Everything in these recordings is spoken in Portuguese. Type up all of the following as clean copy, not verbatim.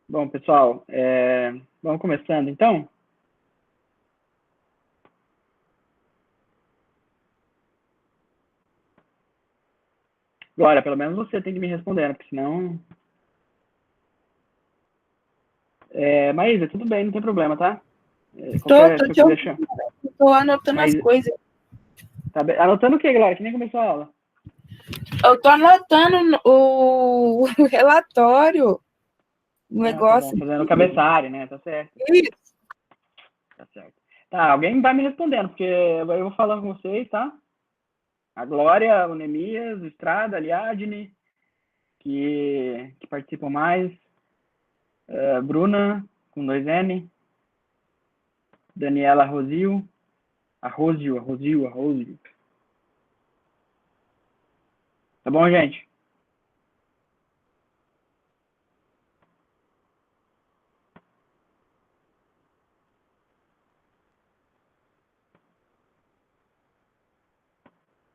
Bom, pessoal, vamos começando então? Glória, pelo menos você tem que me responder, né? Porque senão... Maísa, tudo bem, não tem problema, tá? Tô Se eu te quiser ouvindo, chamar... tô anotando as Mas, coisas. tá bem. Anotando o quê, Glória? Que nem começou a aula. Eu tô anotando o relatório, o Ah, tá bom, negócio. fazendo o cabeçalho, né? Tá certo, Isso. tá certo. Tá, alguém vai me respondendo, porque eu vou falando com vocês, tá? A Glória, o Nemias, o Estrada, a Aliadne, que participam mais. Bruna, com 2N. Daniela Rosil. Arrozio. Tá bom, gente?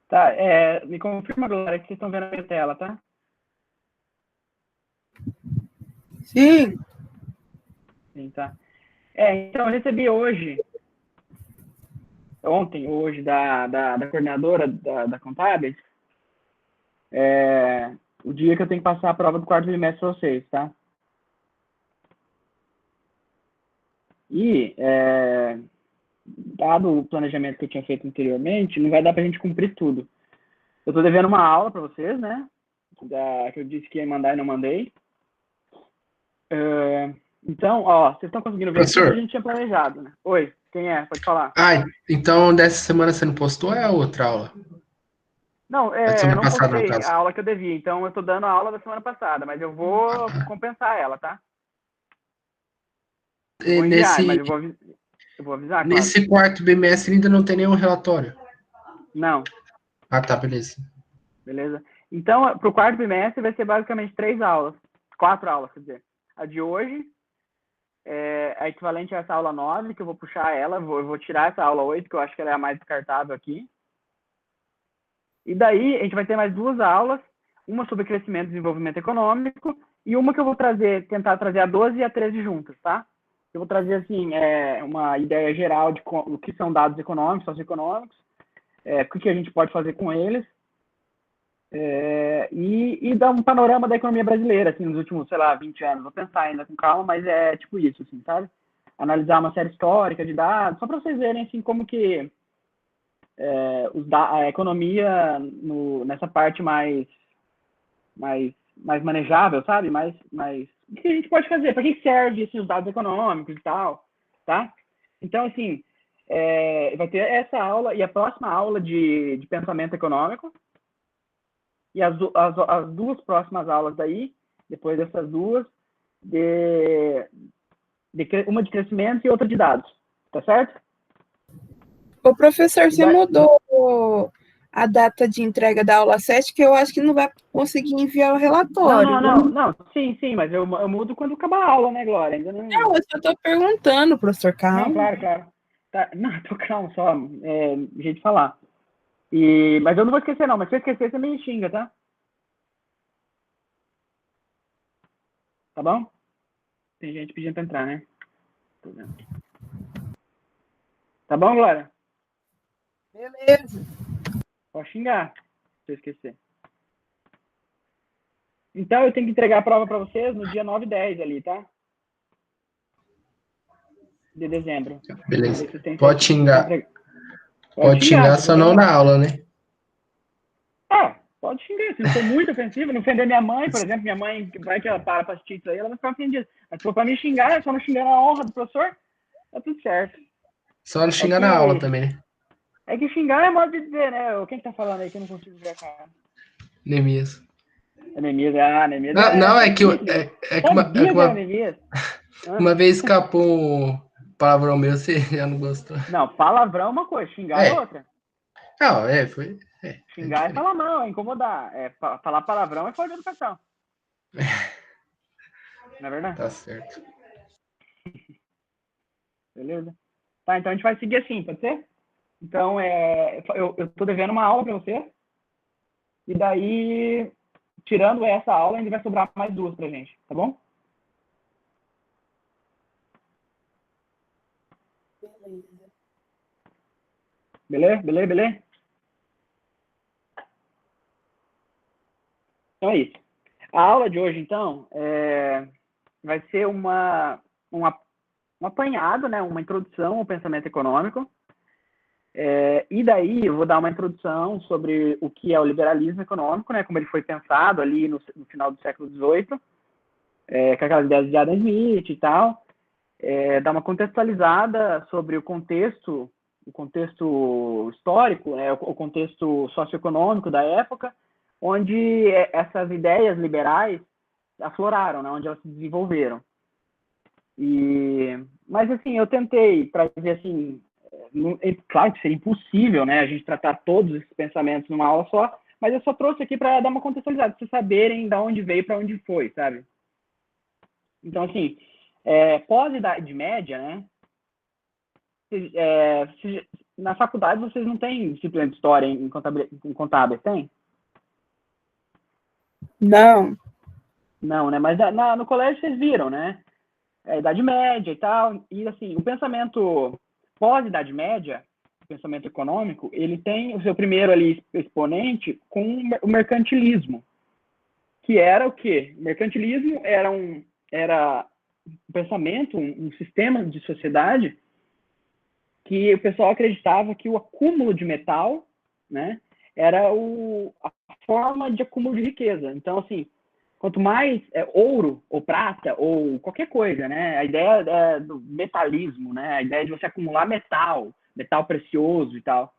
Tá, me confirma, Glória, que vocês estão vendo a minha tela, tá? Sim. Sim, tá. Então, eu recebi hoje, da coordenadora da Contábeis, o dia que eu tenho que passar a prova do quarto trimestre para vocês, tá? E, dado o planejamento que eu tinha feito anteriormente, não vai dar para a gente cumprir tudo. Eu estou devendo uma aula para vocês, né? Que eu disse que ia mandar e não mandei. Então, ó, vocês estão conseguindo ver aqui o que a Professor, gente tinha planejado, né? Oi, quem é? Pode falar. então dessa semana você não postou é a outra aula? Não, Da eu semana não passada, no postei caso. a aula que eu devia, então eu tô dando a aula da semana passada, mas eu vou compensar ela, tá? Eu E vou enviar, mas eu vou avisar, claro. nesse quarto bimestre ainda não tem nenhum relatório. Não, Ah, tá, beleza. beleza? Então, pro quarto bimestre vai ser basicamente 4 aulas, quer dizer. A de hoje é equivalente a essa aula 9, que eu vou puxar ela, eu vou tirar essa aula 8, que eu acho que ela é a mais descartável aqui. E daí, a gente vai ter mais 2 aulas, uma sobre crescimento e desenvolvimento econômico, e uma que eu vou tentar trazer a 12 e a 13 juntas, tá? Eu vou trazer, assim, uma ideia geral de o que são dados econômicos, socioeconômicos, o que a gente pode fazer com eles, e dar um panorama da economia brasileira, assim, nos últimos, sei lá, 20 anos. Vou pensar ainda com calma, mas é tipo isso, assim, sabe? Analisar uma série histórica de dados, só para vocês verem, assim, como que a economia nessa parte mais manejável, sabe? O que a gente pode fazer? Para que serve esses dados econômicos e tal, tá? Então, assim, vai ter essa aula e a próxima aula de pensamento econômico e as 2 próximas aulas daí, depois dessas 2, uma de crescimento e outra de dados, tá certo? Ô, professor, você mudou a data de entrega da aula 7, que eu acho que não vai conseguir enviar o relatório. Não. Sim, mas eu mudo quando acabar a aula, né, Glória? Ainda não... Não, eu só tô perguntando, professor, Não, calma. claro. Tá. Não, tô calmo, só jeito de falar. Mas eu não vou esquecer, não. Mas se eu esquecer, você me xinga, tá? Tá bom? Tem gente pedindo pra entrar, né? Tô vendo. Tá bom, Glória? Beleza. Pode xingar, se eu esquecer. Então, eu tenho que entregar a prova para vocês no dia 9 e 10 ali, tá? De dezembro. Beleza. Pode xingar. Pode xingar, só não na aula, né? Pode xingar. Se não for muito ofensivo, não ofender minha mãe, por exemplo, minha mãe vai que ela para assistir isso aí, ela vai ficar ofendida. Mas se for para me xingar, é só não xingar na honra do professor, tá tudo certo. Só não xingar na aula também, né? É que xingar é modo de dizer, né? Quem tá falando aí que eu não consigo ver a cara? Nemias. Nemias. Não, é que uma vez escapou um palavrão meu, você já não gostou. Não, palavrão é uma coisa, xingar é outra. Não, foi. Xingar é falar mal, é incomodar. Falar palavrão é falta de educação. Não é verdade? Tá certo. Beleza? Tá, então a gente vai seguir assim, pode ser? Então, eu tô devendo uma aula para você. E daí, tirando essa aula, ainda vai sobrar mais 2 pra gente, tá bom? Beleza? Beleza? Beleza? Então é isso. A aula de hoje, então, vai ser um apanhado, né? Uma introdução ao pensamento econômico. E daí eu vou dar uma introdução sobre o que é o liberalismo econômico, né? Como ele foi pensado ali no final do século XVIII, com aquelas ideias de Adam Smith e tal. Dar uma contextualizada sobre o contexto histórico, o contexto socioeconômico da época, onde essas ideias liberais afloraram, né, onde elas se desenvolveram. Mas, assim, eu tentei trazer, assim, claro que seria impossível, né, a gente tratar todos esses pensamentos numa aula só, mas eu só trouxe aqui para dar uma contextualizada, para vocês saberem de onde veio para onde foi, sabe? Então, assim, pós-Idade Média, né, na faculdade vocês não têm disciplina de história em contábeis, tem? Não. Não, né? Mas no colégio vocês viram, né? Idade Média e tal. E, assim, o pensamento pós-Idade Média, o pensamento econômico, ele tem o seu primeiro ali exponente com o mercantilismo. Que era o quê? O mercantilismo era um pensamento, um sistema de sociedade que o pessoal acreditava que o acúmulo de metal, né, era a forma de acúmulo de riqueza. Então, assim, quanto mais ouro ou prata ou qualquer coisa, né, a ideia do metalismo, né, a ideia de você acumular metal precioso e tal,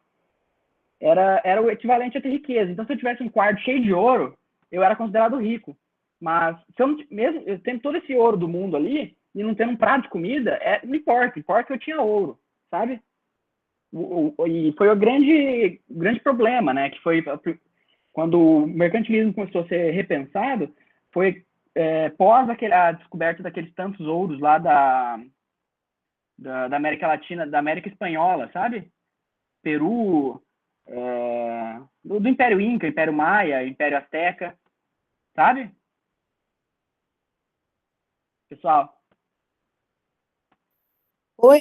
era o equivalente a ter riqueza. Então, se eu tivesse um quarto cheio de ouro, eu era considerado rico. Mas se eu não, mesmo eu tendo todo esse ouro do mundo ali e não tendo um prato de comida, não importa que eu tinha ouro, sabe? E foi o grande problema, né? Que foi quando o mercantilismo começou a ser repensado, foi pós a descoberta daqueles tantos ouros lá da América Latina, da América Espanhola, sabe? Peru, do Império Inca, Império Maia, Império Azteca, sabe? Pessoal. Oi?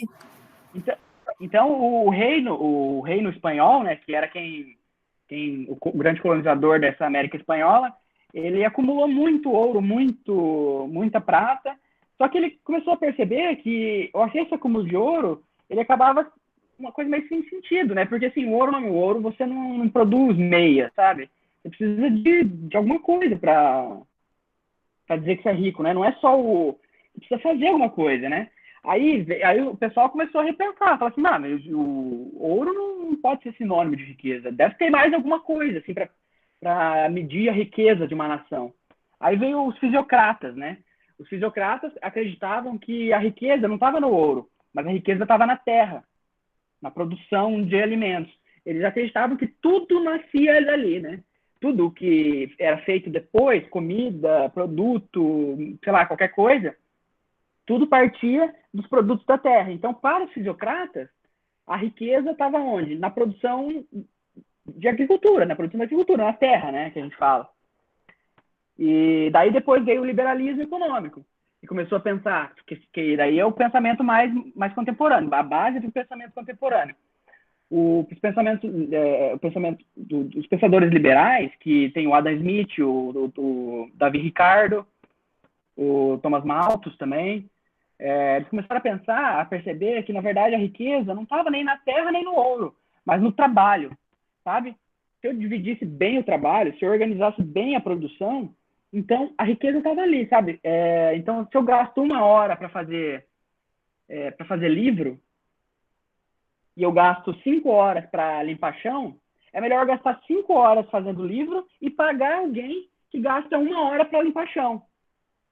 Então o reino espanhol, né, que era o grande colonizador dessa América Espanhola, ele acumulou muito ouro, muita prata, só que ele começou a perceber que esse acúmulo de ouro, ele acabava uma coisa meio sem sentido, né? Porque assim, o ouro você não produz meia, sabe? Você precisa de alguma coisa para dizer que você é rico, né? Não é só você precisa fazer alguma coisa, né? Aí o pessoal começou a repensar, falar assim, mas o ouro não pode ser sinônimo de riqueza, deve ter mais alguma coisa, assim, para medir a riqueza de uma nação. Aí veio os fisiocratas, né? Os fisiocratas acreditavam que a riqueza não estava no ouro, mas a riqueza estava na terra, na produção de alimentos. Eles acreditavam que tudo nascia dali, né? Tudo que era feito depois, comida, produto, sei lá, qualquer coisa, tudo partia dos produtos da terra. Então, para os fisiocratas, a riqueza estava onde? Na produção de agricultura, na produção da agricultura, na terra, né, que a gente fala. E daí depois veio o liberalismo econômico, e começou a pensar, que daí é o pensamento mais contemporâneo, a base do pensamento contemporâneo. O pensamento dos pensadores liberais, que tem o Adam Smith, o Davi Ricardo, o Thomas Malthus também, eles começaram a perceber que, na verdade, a riqueza não estava nem na terra nem no ouro, mas no trabalho, sabe? Se eu dividisse bem o trabalho, se eu organizasse bem a produção, então a riqueza estava ali, sabe? Então, se eu gasto 1 hora para fazer livro e eu gasto 5 horas para limpar chão, é melhor gastar 5 horas fazendo livro e pagar alguém que gasta 1 hora para limpar chão.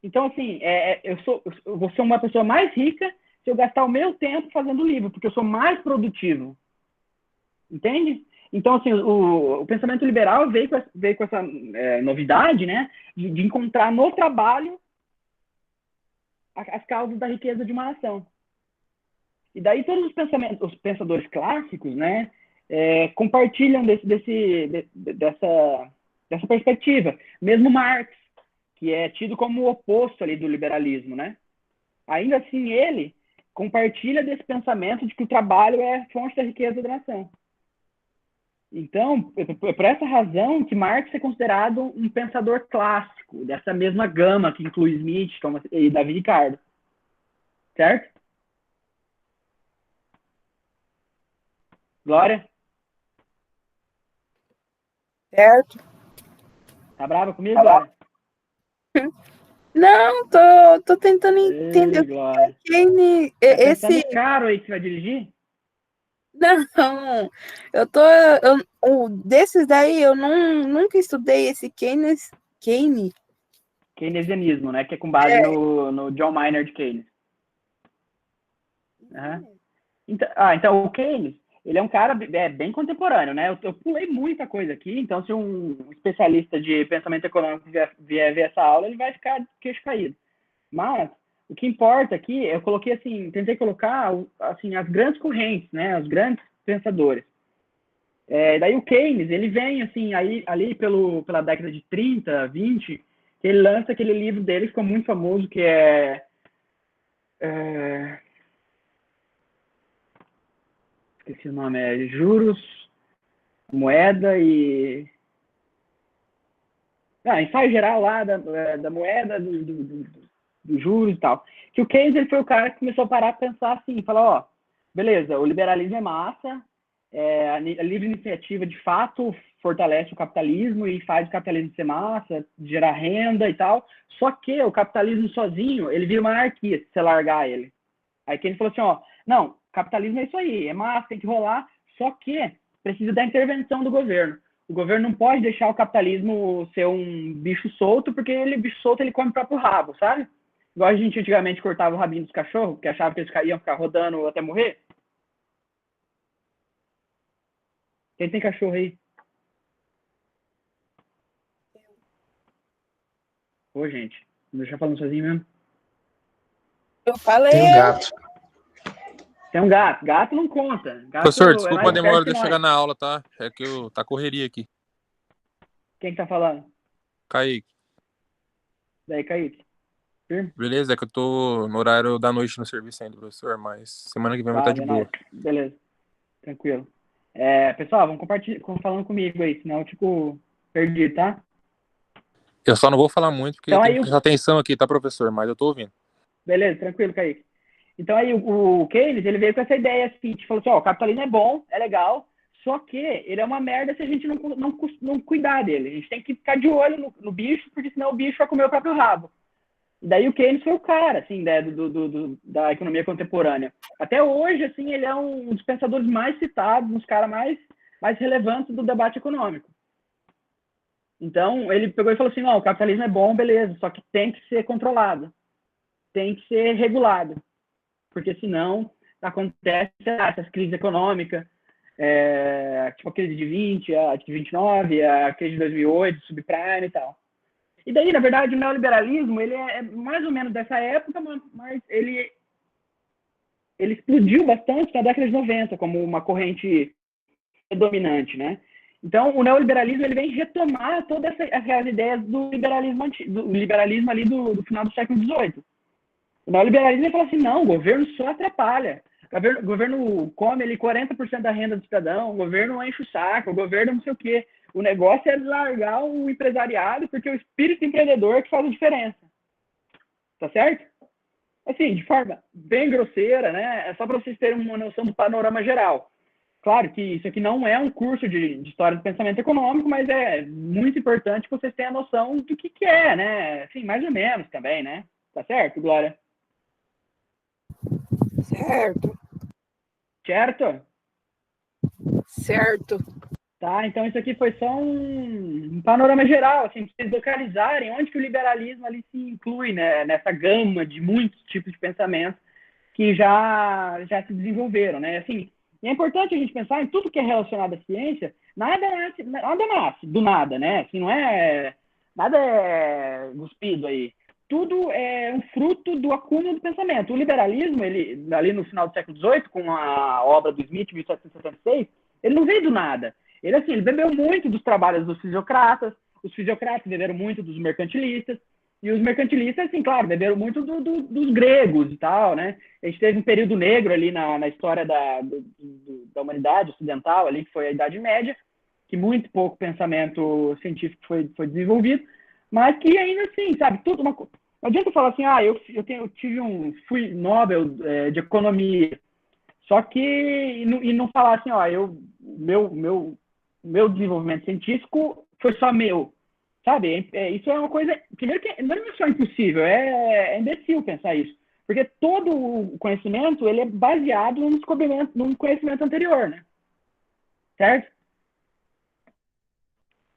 Então, assim, eu vou ser uma pessoa mais rica se eu gastar o meu tempo fazendo livro, porque eu sou mais produtivo. Entende? Então, assim, o pensamento liberal veio com essa novidade, né, de encontrar no trabalho as causas da riqueza de uma nação. E daí todos os pensadores clássicos, né, compartilham dessa perspectiva. Mesmo Marx, que é tido como o oposto ali do liberalismo, né? Ainda assim, ele compartilha desse pensamento de que o trabalho é fonte da riqueza da nação. Então, é por essa razão que Marx é considerado um pensador clássico, dessa mesma gama que inclui Smith e Davi Ricardo. Certo? Glória? Certo? Tá brava comigo, Glória? Não, tô tentando entender Ei, o que Glória. é Keynes. Tá pensando Esse. no carro aí que você vai dirigir? Não, desses daí eu nunca estudei esse Keynes. Keynesianismo, né? Que é com base no John Maynard Keynes. Uhum. Então, o Keynes, ele é um cara bem contemporâneo, né? Eu pulei muita coisa aqui, então se um especialista de pensamento econômico vier ver essa aula, ele vai ficar queixo caído. Mas o que importa aqui, eu coloquei assim, tentei colocar assim as grandes correntes, né? Os grandes pensadores. Daí o Keynes, ele vem assim, ali pela década de 30, 20, que ele lança aquele livro dele que ficou muito famoso, que esqueci o nome, Juros, Moeda e... ensaio geral lá da moeda, do juros e tal. Que o Keynes, ele foi o cara que começou a parar para pensar assim, falar, ó, beleza, o liberalismo é massa, a livre iniciativa de fato fortalece o capitalismo e faz o capitalismo ser massa, gerar renda e tal, só que o capitalismo sozinho, ele vira uma anarquia se você largar ele. Aí Keynes falou assim, ó, não, capitalismo é isso aí, é massa, tem que rolar, só que precisa da intervenção do governo. O governo não pode deixar o capitalismo ser um bicho solto, porque bicho solto ele come o próprio rabo, sabe? Igual a gente antigamente cortava o rabinho dos cachorros, porque achava que eles iam ficar rodando até morrer. Quem tem cachorro aí? Ô, gente, não deixa falando sozinho mesmo. Eu falei. Tem um gato. Tem um gato. Gato não conta. Gato Professor, desculpa a demora de eu nós. chegar na aula, tá? É que tá correria aqui. Quem que tá falando? Kaique. Daí, Kaique. Firme? Beleza, é que eu tô no horário da noite no serviço ainda, professor, mas semana que vem vai estar de boa. Beleza. Tranquilo. Pessoal, vamos falando comigo aí, senão eu, perdi, tá? Eu só não vou falar muito, porque então, tem que prestar atenção aqui, tá, professor? Mas eu tô ouvindo. Beleza, tranquilo, Kaique. Então aí o Keynes, ele veio com essa ideia assim, falou assim, ó, o capitalismo é bom, é legal, só que ele é uma merda se a gente não cuidar dele. A gente tem que ficar de olho no bicho, porque senão o bicho vai comer o próprio rabo. E daí o Keynes foi o cara, assim, da economia contemporânea. Até hoje, assim, ele é um dos pensadores mais citados, um dos caras mais relevantes do debate econômico. Então, ele pegou e falou assim, não, o capitalismo é bom, beleza, só que tem que ser controlado, tem que ser regulado, porque senão acontece essas crises econômicas, tipo a crise de 20, a de 29, a crise de 2008, subprime e tal. E daí, na verdade, o neoliberalismo, ele é mais ou menos dessa época, mas ele explodiu bastante na década de 90 como uma corrente dominante, né? Então, o neoliberalismo, ele vem retomar todas essas ideias do liberalismo ali do final do século XVIII. O neoliberalismo, ele fala assim, não, o governo só atrapalha. O governo come ali 40% da renda do cidadão, o governo enche o saco, o governo não sei o quê. O negócio é largar o empresariado, porque é o espírito empreendedor que faz a diferença. Tá certo? Assim, de forma bem grosseira, né? É só para vocês terem uma noção do panorama geral. Claro que isso aqui não é um curso de história do pensamento econômico, mas é muito importante que vocês tenham a noção do que é, né? Assim, mais ou menos também, né? Tá certo, Glória? Certo. Certo? Certo. Tá, então isso aqui foi só um panorama geral, assim, para vocês localizarem onde que o liberalismo ali se inclui, né, nessa gama de muitos tipos de pensamentos que já se desenvolveram, né? Assim, e é importante a gente pensar em tudo que é relacionado à ciência, nada nasce do nada, né? Assim, nada é cuspido aí. Tudo é um fruto do acúmulo do pensamento. O liberalismo, ele ali no final do século XVIII, com a obra do Smith, 1776, ele não veio do nada. Ele bebeu muito dos trabalhos dos fisiocratas, os fisiocratas beberam muito dos mercantilistas, e os mercantilistas, assim, claro, beberam muito dos gregos e tal, né? A gente teve um período negro ali na história da humanidade ocidental, ali, que foi a Idade Média, que muito pouco pensamento científico foi desenvolvido, mas que ainda assim, sabe, tudo uma coisa. Não adianta falar assim, fui Nobel de economia, só que e não falar assim, ó, meu desenvolvimento científico foi só meu, sabe? Isso é uma coisa, primeiro que não é só impossível, é imbecil pensar isso, porque todo o conhecimento ele é baseado num descobrimento, num conhecimento anterior, né? Certo?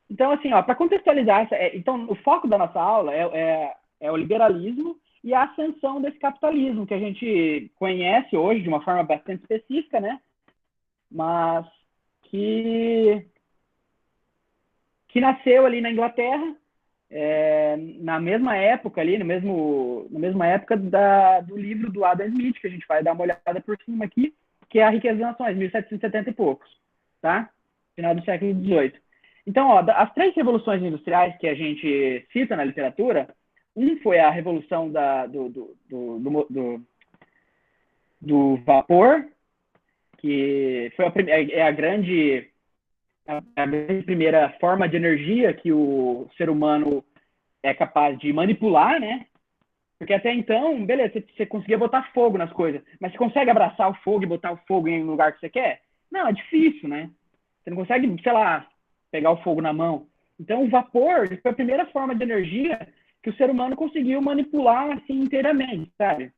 Então, assim, para contextualizar, então o foco da nossa aula é o liberalismo e a ascensão desse capitalismo que a gente conhece hoje de uma forma bastante específica, né? Mas que nasceu ali na Inglaterra, na mesma época ali, na mesma época do livro do Adam Smith, que a gente vai dar uma olhada por cima aqui, que é A Riqueza das Nações, 1770 e poucos, tá? Final do século XVIII. Então, ó, as 3 revoluções industriais que a gente cita na literatura, foi a revolução do vapor, que foi a grande primeira forma de energia que o ser humano é capaz de manipular, né? Porque até então, beleza, você conseguia botar fogo nas coisas, mas você consegue abraçar o fogo e botar o fogo em um lugar que você quer? Não, é difícil, né? Você não consegue, sei lá, pegar o fogo na mão. Então, o vapor foi a primeira forma de energia que o ser humano conseguiu manipular assim inteiramente, sabe?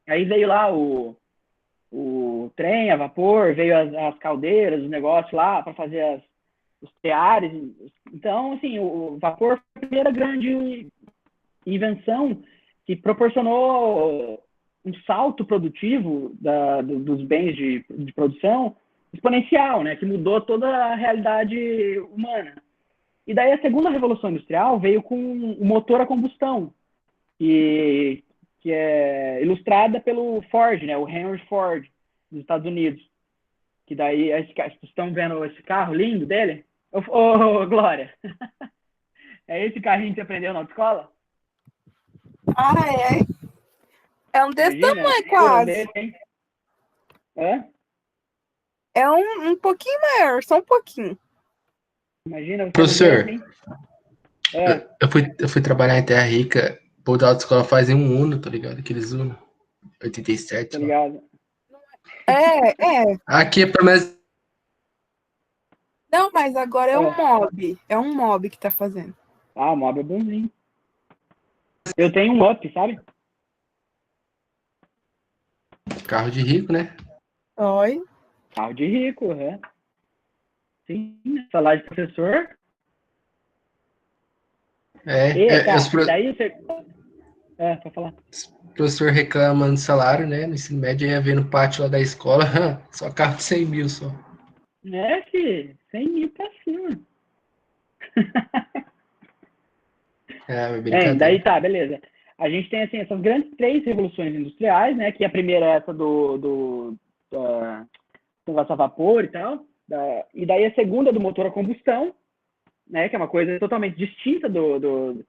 Aí veio lá o trem a vapor, veio as caldeiras, os negócios lá para fazer os teares. Então, assim, o vapor foi a primeira grande invenção que proporcionou um salto produtivo dos bens de produção exponencial, né, que mudou toda a realidade humana. E daí a segunda revolução industrial veio com o motor a combustão, que é ilustrada pelo Ford, né, o Henry Ford, dos Estados Unidos. Que daí, vocês estão vendo esse carro lindo dele? Ô, Glória, é esse carrinho que você aprendeu na autoescola? Ah, é? É um desse tamanho, quase. Hã? É um pouquinho maior, só um pouquinho. Imagina você Professor, assim. eu fui trabalhar em Terra Rica, o da autoescola fazem um Uno, tá ligado? Aqueles Uno, 87 Tá lá. ligado? É. Aqui é pelo menos. Não, mas agora é um mob. É um mob que tá fazendo. Ah, o mob é bonzinho. Eu tenho um up, sabe? Carro de rico, né? Oi. Carro de rico, né? Sim, salário de professor. E daí você... pra falar. O professor reclama do salário, né? No ensino médio, ia ver no pátio lá da escola, só carro de 100 mil só. Filho, 100 mil pra cima. Brincadeira. Daí tá, beleza. A gente tem, assim, essas grandes 3 revoluções industriais, né? Que a primeira é essa do a vapor e tal. E daí a segunda do motor a combustão, né? Que é uma coisa totalmente distinta do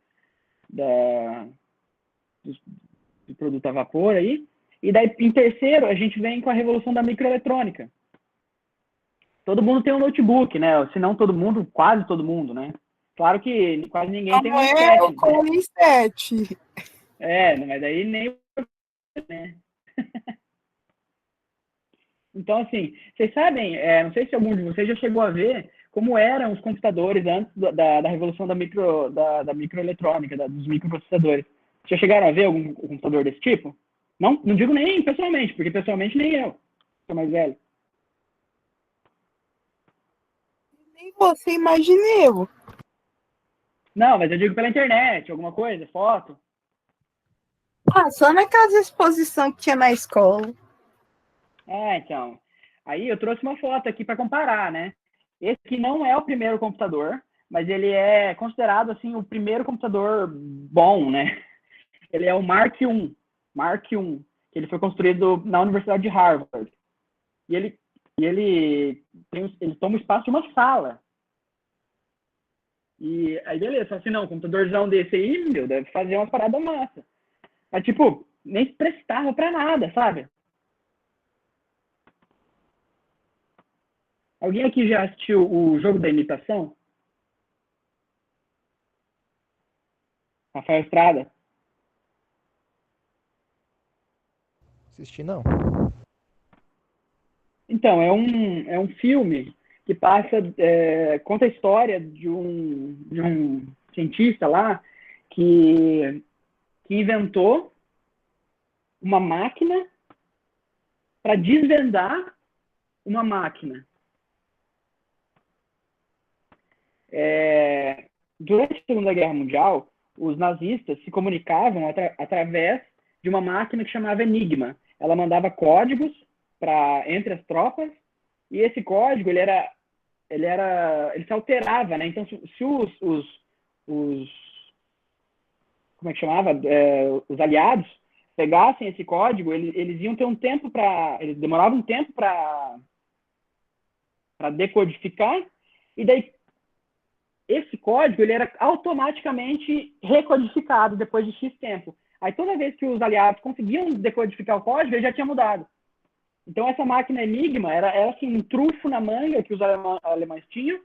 produto a vapor aí. E daí, em terceiro, a gente vem com a revolução da microeletrônica. Todo mundo tem um notebook, né? Se não todo mundo, quase todo mundo, né? Claro que quase ninguém tem um i7. Eu com o i7. Mas aí nem... Né? Então, assim, vocês sabem, não sei se algum de vocês já chegou a ver como eram os computadores antes da revolução da microeletrônica, dos microprocessadores. Já chegaram a ver algum computador desse tipo? Não digo nem pessoalmente, porque pessoalmente nem eu sou mais velho. Nem você, imagine eu. Não, mas eu digo pela internet, alguma coisa, foto. Só naquelas exposições que tinha na escola. Então. Aí eu trouxe uma foto aqui para comparar, né? Esse aqui não é o primeiro computador, mas ele é considerado, assim, o primeiro computador bom, né? Ele é o Mark I, que ele foi construído na Universidade de Harvard. E ele toma o espaço de uma sala. E aí, beleza, fala assim, não, um computadorzão desse aí, meu, deve fazer uma parada massa. Mas, tipo, nem se prestava pra nada, sabe? Alguém aqui já assistiu o Jogo da Imitação? Rafael Estrada? Assisti, não. Então, é um filme que conta a história de um cientista lá que inventou uma máquina para desvendar uma máquina. Durante a Segunda Guerra Mundial, os nazistas se comunicavam através de uma máquina que chamava Enigma. Ela mandava códigos entre as tropas, e esse código ele se alterava, né? Então, se como é que chamava? Os aliados pegassem esse código, eles iam ter um tempo eles demoravam um tempo para decodificar, e daí esse código ele era automaticamente recodificado depois de X tempo. Aí toda vez que os aliados conseguiam decodificar o código, ele já tinha mudado. Então essa máquina Enigma era assim, um trunfo na manga que os alemães tinham,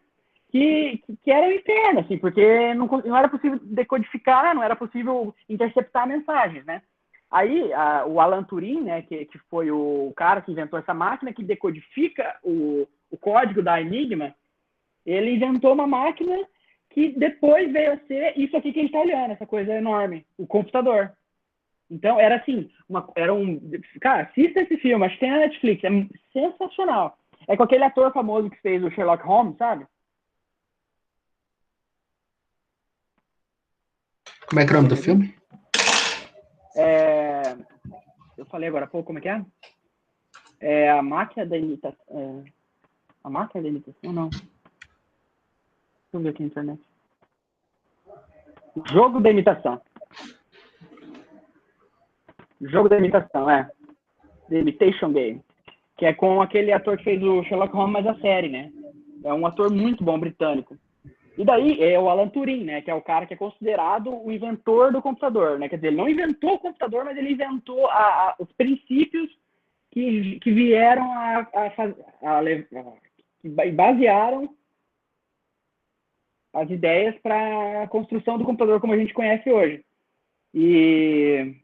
que era um inferno, assim, porque não era possível decodificar, não era possível interceptar mensagens, né? Aí o Alan Turing, né, que foi o cara que inventou essa máquina que decodifica o código da Enigma, ele inventou uma máquina que depois veio a ser isso aqui que a gente está olhando, essa coisa enorme, o computador. Então, era assim, cara, assista esse filme, acho que tem na Netflix, é sensacional. É com aquele ator famoso que fez o Sherlock Holmes, sabe? Como é que é o nome do filme? Eu falei agora há pouco, como é que é? É A Máquina da Imitação. A Máquina da Imitação, não. Deixa eu ver aqui na internet. Jogo da Imitação. Jogo da Imitação, The Imitation Game. Que é com aquele ator que fez o Sherlock Holmes, mas a série, né? É um ator muito bom, britânico. E daí é o Alan Turing, né? Que é o cara que é considerado o inventor do computador, né? Quer dizer, ele não inventou o computador, mas ele inventou os princípios que vieram que basearam as ideias para a construção do computador como a gente conhece hoje. E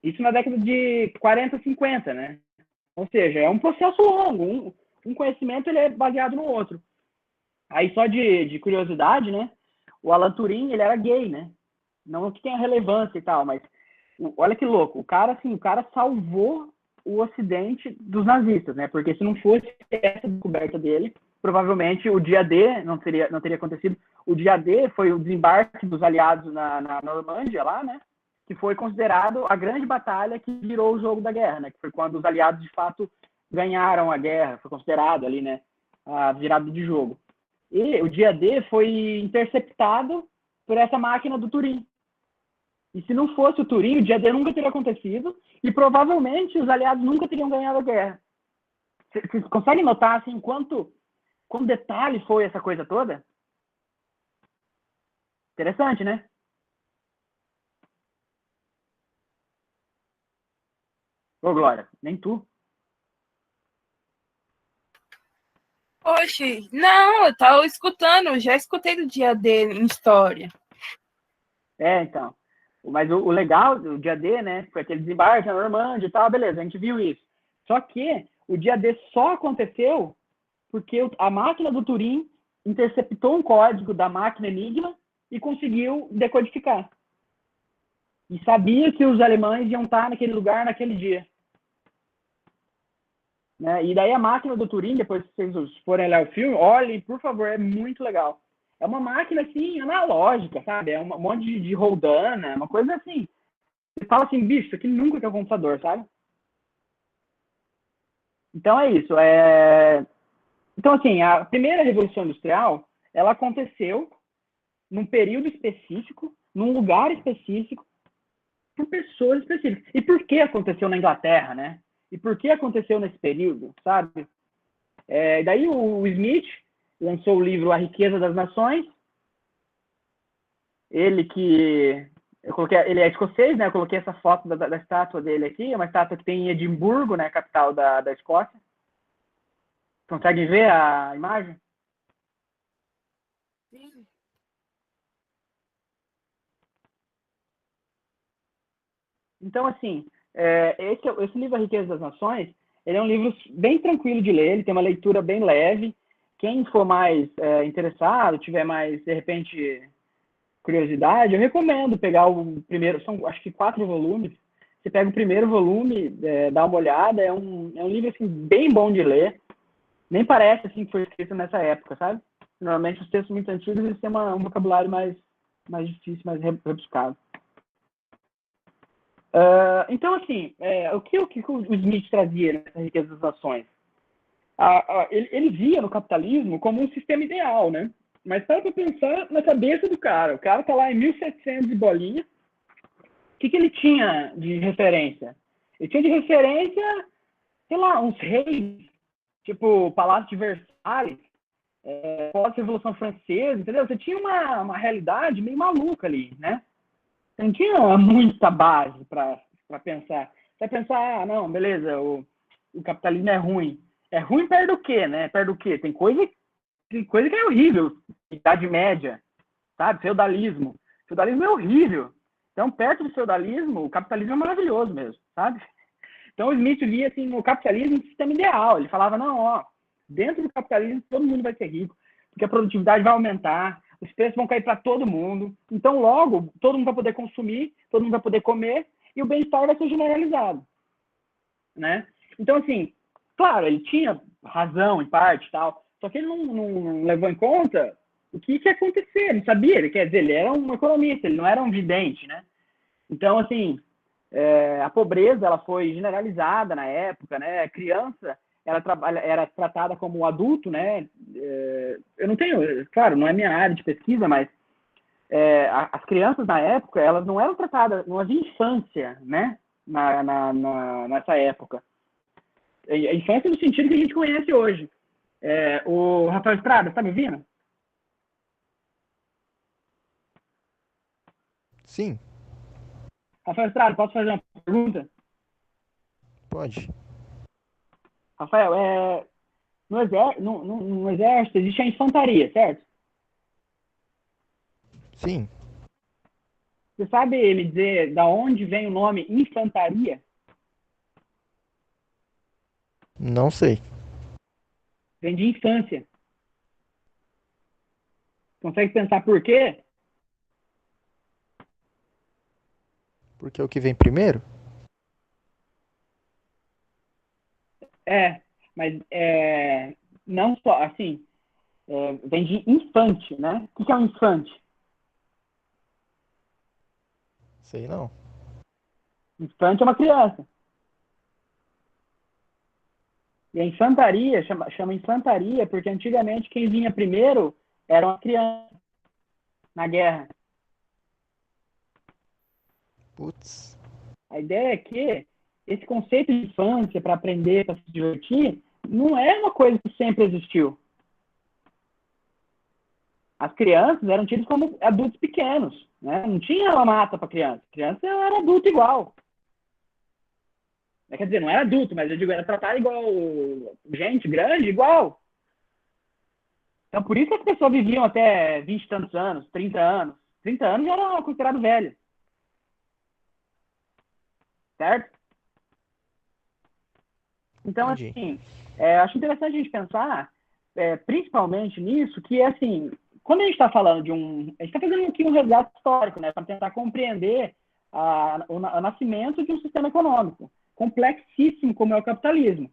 isso na década de 40, 50, né? Ou seja, é um processo longo. Um conhecimento ele é baseado no outro. Aí, só de curiosidade, né? O Alan Turing, ele era gay, né? Não que tenha relevância e tal, mas olha que louco. O cara salvou o Ocidente dos nazistas, né? Porque se não fosse essa descoberta dele, provavelmente o dia D não teria acontecido. O dia D foi o desembarque dos aliados na Normândia, lá, né? Que foi considerado a grande batalha que virou o jogo da guerra, né? Que foi quando os aliados, de fato, ganharam a guerra. Foi considerado ali, né? A virada de jogo. E o dia D foi interceptado por essa máquina do Turing. E se não fosse o Turing, o dia D nunca teria acontecido e provavelmente os aliados nunca teriam ganhado a guerra. Vocês conseguem notar assim, quanto detalhe foi essa coisa toda? Interessante, né? Ô, Glória, nem tu. Oxe, não, eu tava escutando, já escutei do dia D em história. Então. Mas o legal do dia D, né, foi aquele desembarque na Normândia e tal, beleza, a gente viu isso. Só que o dia D só aconteceu porque a máquina do Turing interceptou um código da máquina Enigma e conseguiu decodificar. E sabia que os alemães iam estar naquele lugar naquele dia. Né? E daí a máquina do Turing, depois que vocês forem olhar o filme, olhem, por favor, é muito legal. É uma máquina, assim, analógica, sabe? É um monte de roldana, uma coisa assim. Você fala assim, bicho, isso aqui nunca é um computador, sabe? Então é isso. Então, assim, a primeira Revolução Industrial, ela aconteceu num período específico, num lugar específico, por pessoas específicas. E por que aconteceu na Inglaterra, né? E por que aconteceu nesse período, sabe? Daí o Smith lançou o livro A Riqueza das Nações. Ele é escocês, né? Eu coloquei essa foto da estátua dele aqui. É uma estátua que tem em Edimburgo, né? Capital da Escócia. Consegue ver a imagem? Sim. Então, assim, esse livro A Riqueza das Nações, ele é um livro bem tranquilo de ler, ele tem uma leitura bem leve. Quem for mais interessado, tiver mais, de repente, curiosidade, eu recomendo pegar o primeiro, são acho que 4 volumes. Você pega o primeiro volume, dá uma olhada, é um livro assim, bem bom de ler. Nem parece assim que foi escrito nessa época, sabe? Normalmente os textos muito antigos eles têm um vocabulário mais difícil, mais rebuscado. Então, assim, o que o Smith trazia nessa riqueza das nações? Ele via no capitalismo como um sistema ideal, né? Mas para pensar na cabeça do cara. O cara tá lá em 1700 e bolinha. O que ele tinha de referência? Ele tinha de referência, sei lá, uns reis, tipo o Palácio de Versalhes, pós-Revolução Francesa, entendeu? Você tinha uma realidade meio maluca ali, né? Você não tinha muita base para pensar. Você vai pensar, não, beleza, o capitalismo é ruim. É ruim perto do quê, né? Perto do quê? Tem coisa que é horrível. Idade Média, sabe? Feudalismo. Feudalismo é horrível. Então, perto do feudalismo, o capitalismo é maravilhoso mesmo, sabe? Então, o Smith via assim, o capitalismo um sistema ideal. Ele falava, não, ó, dentro do capitalismo todo mundo vai ser rico, porque a produtividade vai aumentar, os preços vão cair para todo mundo. Então, logo, todo mundo vai poder consumir, todo mundo vai poder comer e o bem-estar vai ser generalizado, né? Então, assim, claro, ele tinha razão em parte e tal, só que ele não levou em conta o que ia acontecer, ele sabia, ele quer dizer, ele era um economista, ele não era um vidente, né? Então, assim, a pobreza ela foi generalizada na época, né? A criança era tratada como adulto, né? Eu não tenho, claro, não é minha área de pesquisa, mas as crianças na época elas não eram tratadas, não havia infância, né? Nessa época, a infância no sentido que a gente conhece hoje. O Rafael Estrada, tá me ouvindo? Sim, Rafael Estrada, posso fazer uma pergunta? pode. Rafael, no exército existe a infantaria, certo? Sim, Você sabe me dizer da onde vem o nome infantaria? não sei. Vem de infância. Consegue pensar por quê? Porque é o que vem primeiro? Mas não só, assim, vem de infante, né? O que é um infante? Sei não. Infante é uma criança. E a infantaria, chama infantaria, porque antigamente quem vinha primeiro eram as crianças na guerra. Putz, A ideia é que esse conceito de infância para aprender, para se divertir, não é uma coisa que sempre existiu. As crianças eram tidas como adultos pequenos, né? Não tinha uma mata para criança. Criança era adulto igual. Quer dizer, não era adulto, mas eu digo, era tratado igual gente grande, igual. Então, por isso que as pessoas viviam até 20 e tantos anos, 30 anos. 30 anos já era considerado velho. Certo? Então, entendi. assim, acho interessante a gente pensar, principalmente nisso, que, assim, quando a gente está falando de a gente está fazendo aqui um resgate histórico, né, para tentar compreender o nascimento de um sistema econômico complexíssimo como é o capitalismo.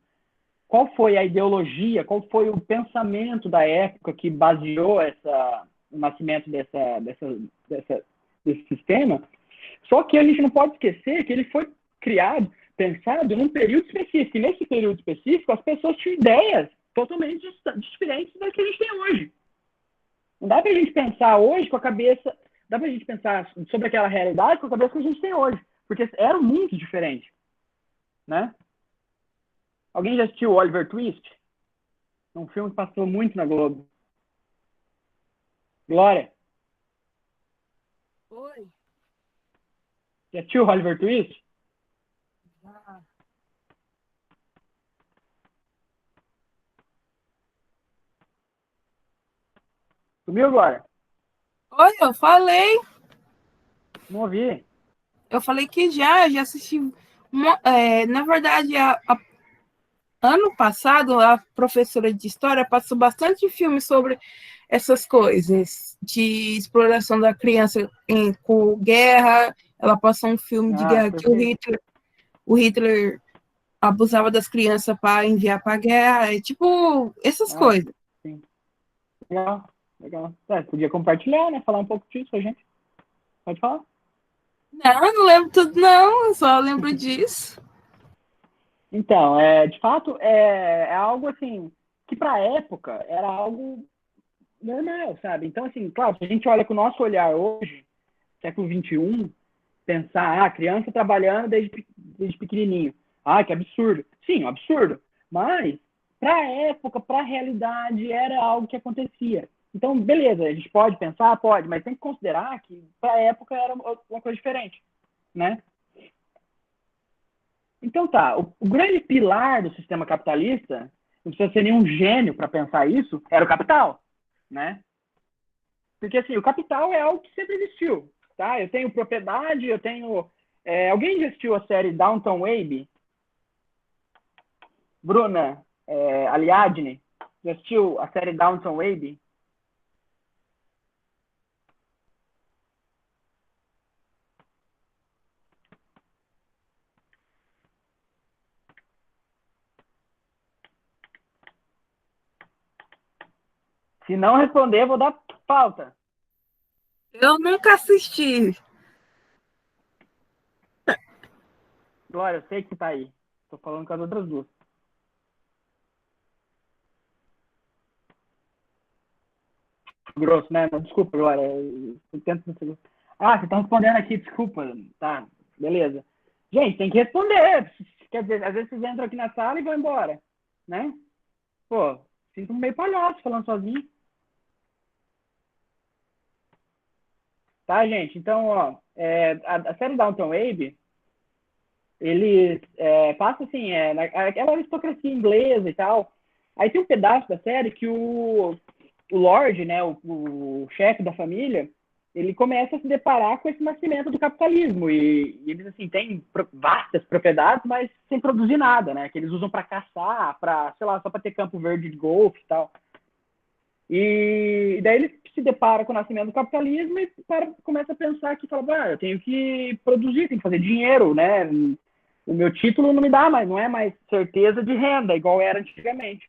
Qual foi a ideologia, qual foi o pensamento da época que baseou o nascimento desse sistema? Só que a gente não pode esquecer que ele foi criado, pensado num período específico. E nesse período específico, as pessoas tinham ideias totalmente diferentes das que a gente tem hoje. Não dá para a gente pensar hoje com a cabeça, dá para a gente pensar sobre aquela realidade com a cabeça que a gente tem hoje, porque era muito diferente, né? Alguém já assistiu Oliver Twist? É um filme que passou muito na Globo. Glória, Oi. já assistiu Oliver Twist? Ah, Sumiu agora? Oi, eu falei. Não ouvi. Eu falei que já assisti. Na verdade, ano passado, a professora de história passou bastante filme sobre essas coisas, de exploração da criança com guerra. Ela passou um filme de Ah, guerra que perfeito. o Hitler abusava das crianças para enviar para a guerra, tipo, essas Ah, coisas. sim. Legal, legal. Podia compartilhar, né? Falar um pouco disso com a gente. Pode falar? Não lembro tudo, não, eu só lembro disso. Então, de fato, é algo assim que para a época era algo normal, sabe? Então, assim, claro, se a gente olha com o nosso olhar hoje, século XXI, pensar, criança trabalhando desde pequenininho. Que absurdo. Sim, um absurdo. Mas, para a época, para a realidade, era algo que acontecia. Então, beleza, a gente pode pensar? Pode, mas tem que considerar que para a época era uma coisa diferente, né? Então tá, o grande pilar do sistema capitalista, não precisa ser nenhum gênio para pensar isso, era o capital, né? Porque assim, o capital é algo que sempre existiu, tá? Eu tenho propriedade, eu tenho... alguém já assistiu a série Downton Abbey? Bruna, Aliadne, já assistiu a série Downton Abbey? Se não responder, eu vou dar falta. Eu nunca assisti. Glória, eu sei que tá aí. Tô falando com as outras duas. Grosso, né? Desculpa, Glória. Você tá respondendo aqui, desculpa. Tá, beleza. Gente, tem que responder. Quer dizer, às vezes vocês entram aqui na sala e vão embora, né? Pô, sinto meio palhaço falando sozinho. Tá, gente? Então, ó, a série Downton Abbey, ele passa assim, aquela aristocracia inglesa e tal. Aí tem um pedaço da série que o Lorde, né, o chefe da família, ele começa a se deparar com esse nascimento do capitalismo e eles assim têm vastas propriedades, mas sem produzir nada, né? Que eles usam para caçar, para, sei lá, só para ter campo verde de golfe e tal. E daí ele se depara com o nascimento do capitalismo e começa a pensar que fala, eu tenho que produzir, tenho que fazer dinheiro, né? O meu título não me dá mais, não é mais certeza de renda, igual era antigamente.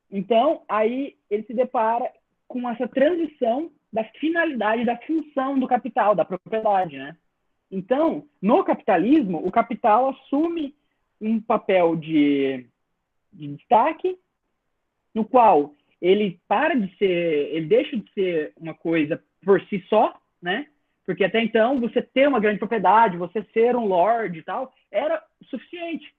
Então, aí ele se depara com essa transição da finalidade, da função do capital, da propriedade, né? Então, no capitalismo, o capital assume um papel de destaque, no qual ele deixa de ser uma coisa por si só, né? Porque até então, você ter uma grande propriedade, você ser um lord e tal, era suficiente.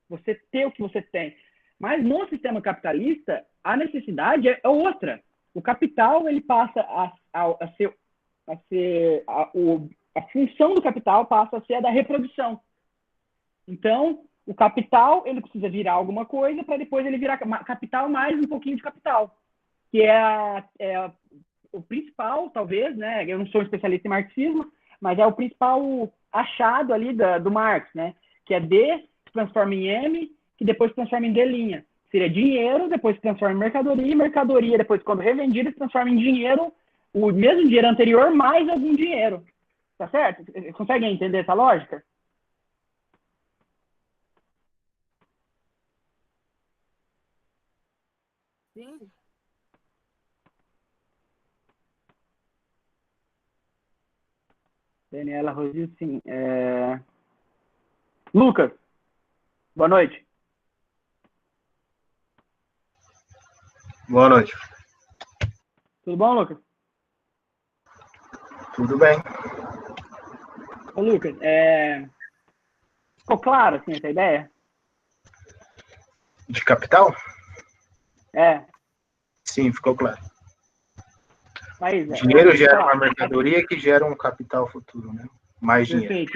Você ter o que você tem. Mas no sistema capitalista, a necessidade é outra. O capital ele passa a função do capital passa a ser a da reprodução. Então, o capital ele precisa virar alguma coisa para depois ele virar capital mais um pouquinho de capital, que é o principal, talvez, né? Eu não sou especialista em marxismo, mas é o principal achado ali do Marx, né? Que é D se transforma em M, que depois se transforma em D'. Seria dinheiro, depois se transforma em mercadoria, e mercadoria, depois, quando revendida, se transforma em dinheiro, o mesmo dinheiro anterior, mais algum dinheiro. Tá certo? Conseguem entender essa lógica? Sim. Daniela Rosio, sim. Lucas, boa noite. Boa noite. Tudo bom, Lucas? Tudo bem. Ô, Lucas, ficou claro, assim, essa ideia? De capital? Sim, ficou claro. Mas, dinheiro gera uma mercadoria que gera um capital futuro, né? Mais dinheiro. Perfeito.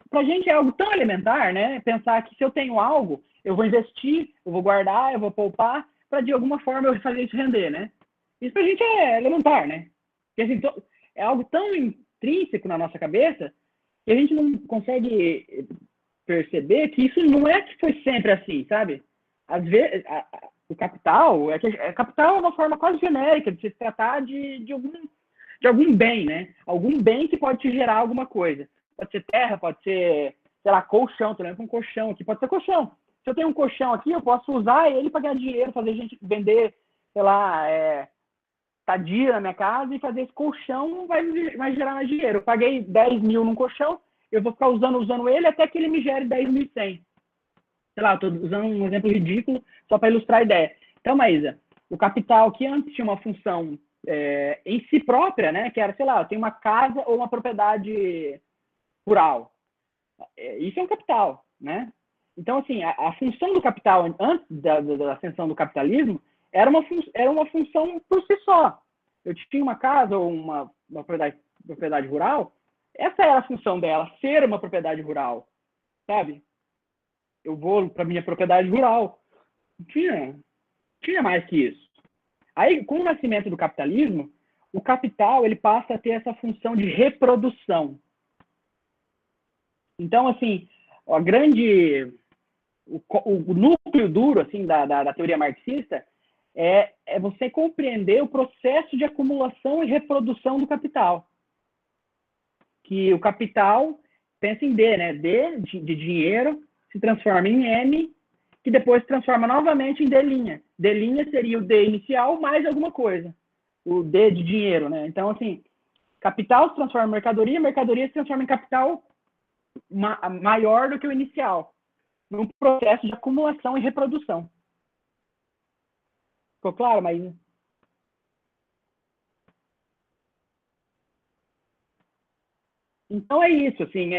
Pra gente é algo tão elementar, né? Pensar que se eu tenho algo, eu vou investir, eu vou guardar, eu vou poupar, para de alguma forma eu fazer isso render, né? Isso pra gente é elementar, né? Porque, assim, é algo tão intrínseco na nossa cabeça que a gente não consegue perceber que isso não é que foi sempre assim, sabe? Às vezes, o capital, capital é uma forma quase genérica de se tratar de algum bem, né? Algum bem que pode te gerar alguma coisa. Pode ser terra, pode ser, sei lá, colchão. Tô lembrando um colchão aqui, pode ser colchão. Se eu tenho um colchão aqui, eu posso usar ele para ganhar dinheiro, fazer gente vender, sei lá, estadia na minha casa e fazer esse colchão vai gerar mais dinheiro. Eu paguei 10 mil num colchão, eu vou ficar usando ele até que ele me gere 10.100. Sei lá, estou usando um exemplo ridículo só para ilustrar a ideia. Então, Maísa, o capital que antes tinha uma função em si própria, né, que era, sei lá, eu tenho uma casa ou uma propriedade rural. Isso é um capital, né? Então, assim, a função do capital antes da ascensão do capitalismo era uma função por si só. Eu tinha uma casa ou uma propriedade rural, essa era a função dela, ser uma propriedade rural, sabe? Eu vou para minha propriedade rural. Não tinha mais que isso. Aí, com o nascimento do capitalismo, o capital ele passa a ter essa função de reprodução. Então, assim, o núcleo duro assim, da teoria marxista é você compreender o processo de acumulação e reprodução do capital. Que o capital pensa em D, né? D de dinheiro se transforma em M, que depois se transforma novamente em D'. D' seria o D inicial mais alguma coisa. O D de dinheiro, né? Então, assim, capital se transforma em mercadoria, mercadoria se transforma em capital maior do que o inicial, num processo de acumulação e reprodução. Ficou claro, Maísa? Então é isso, assim,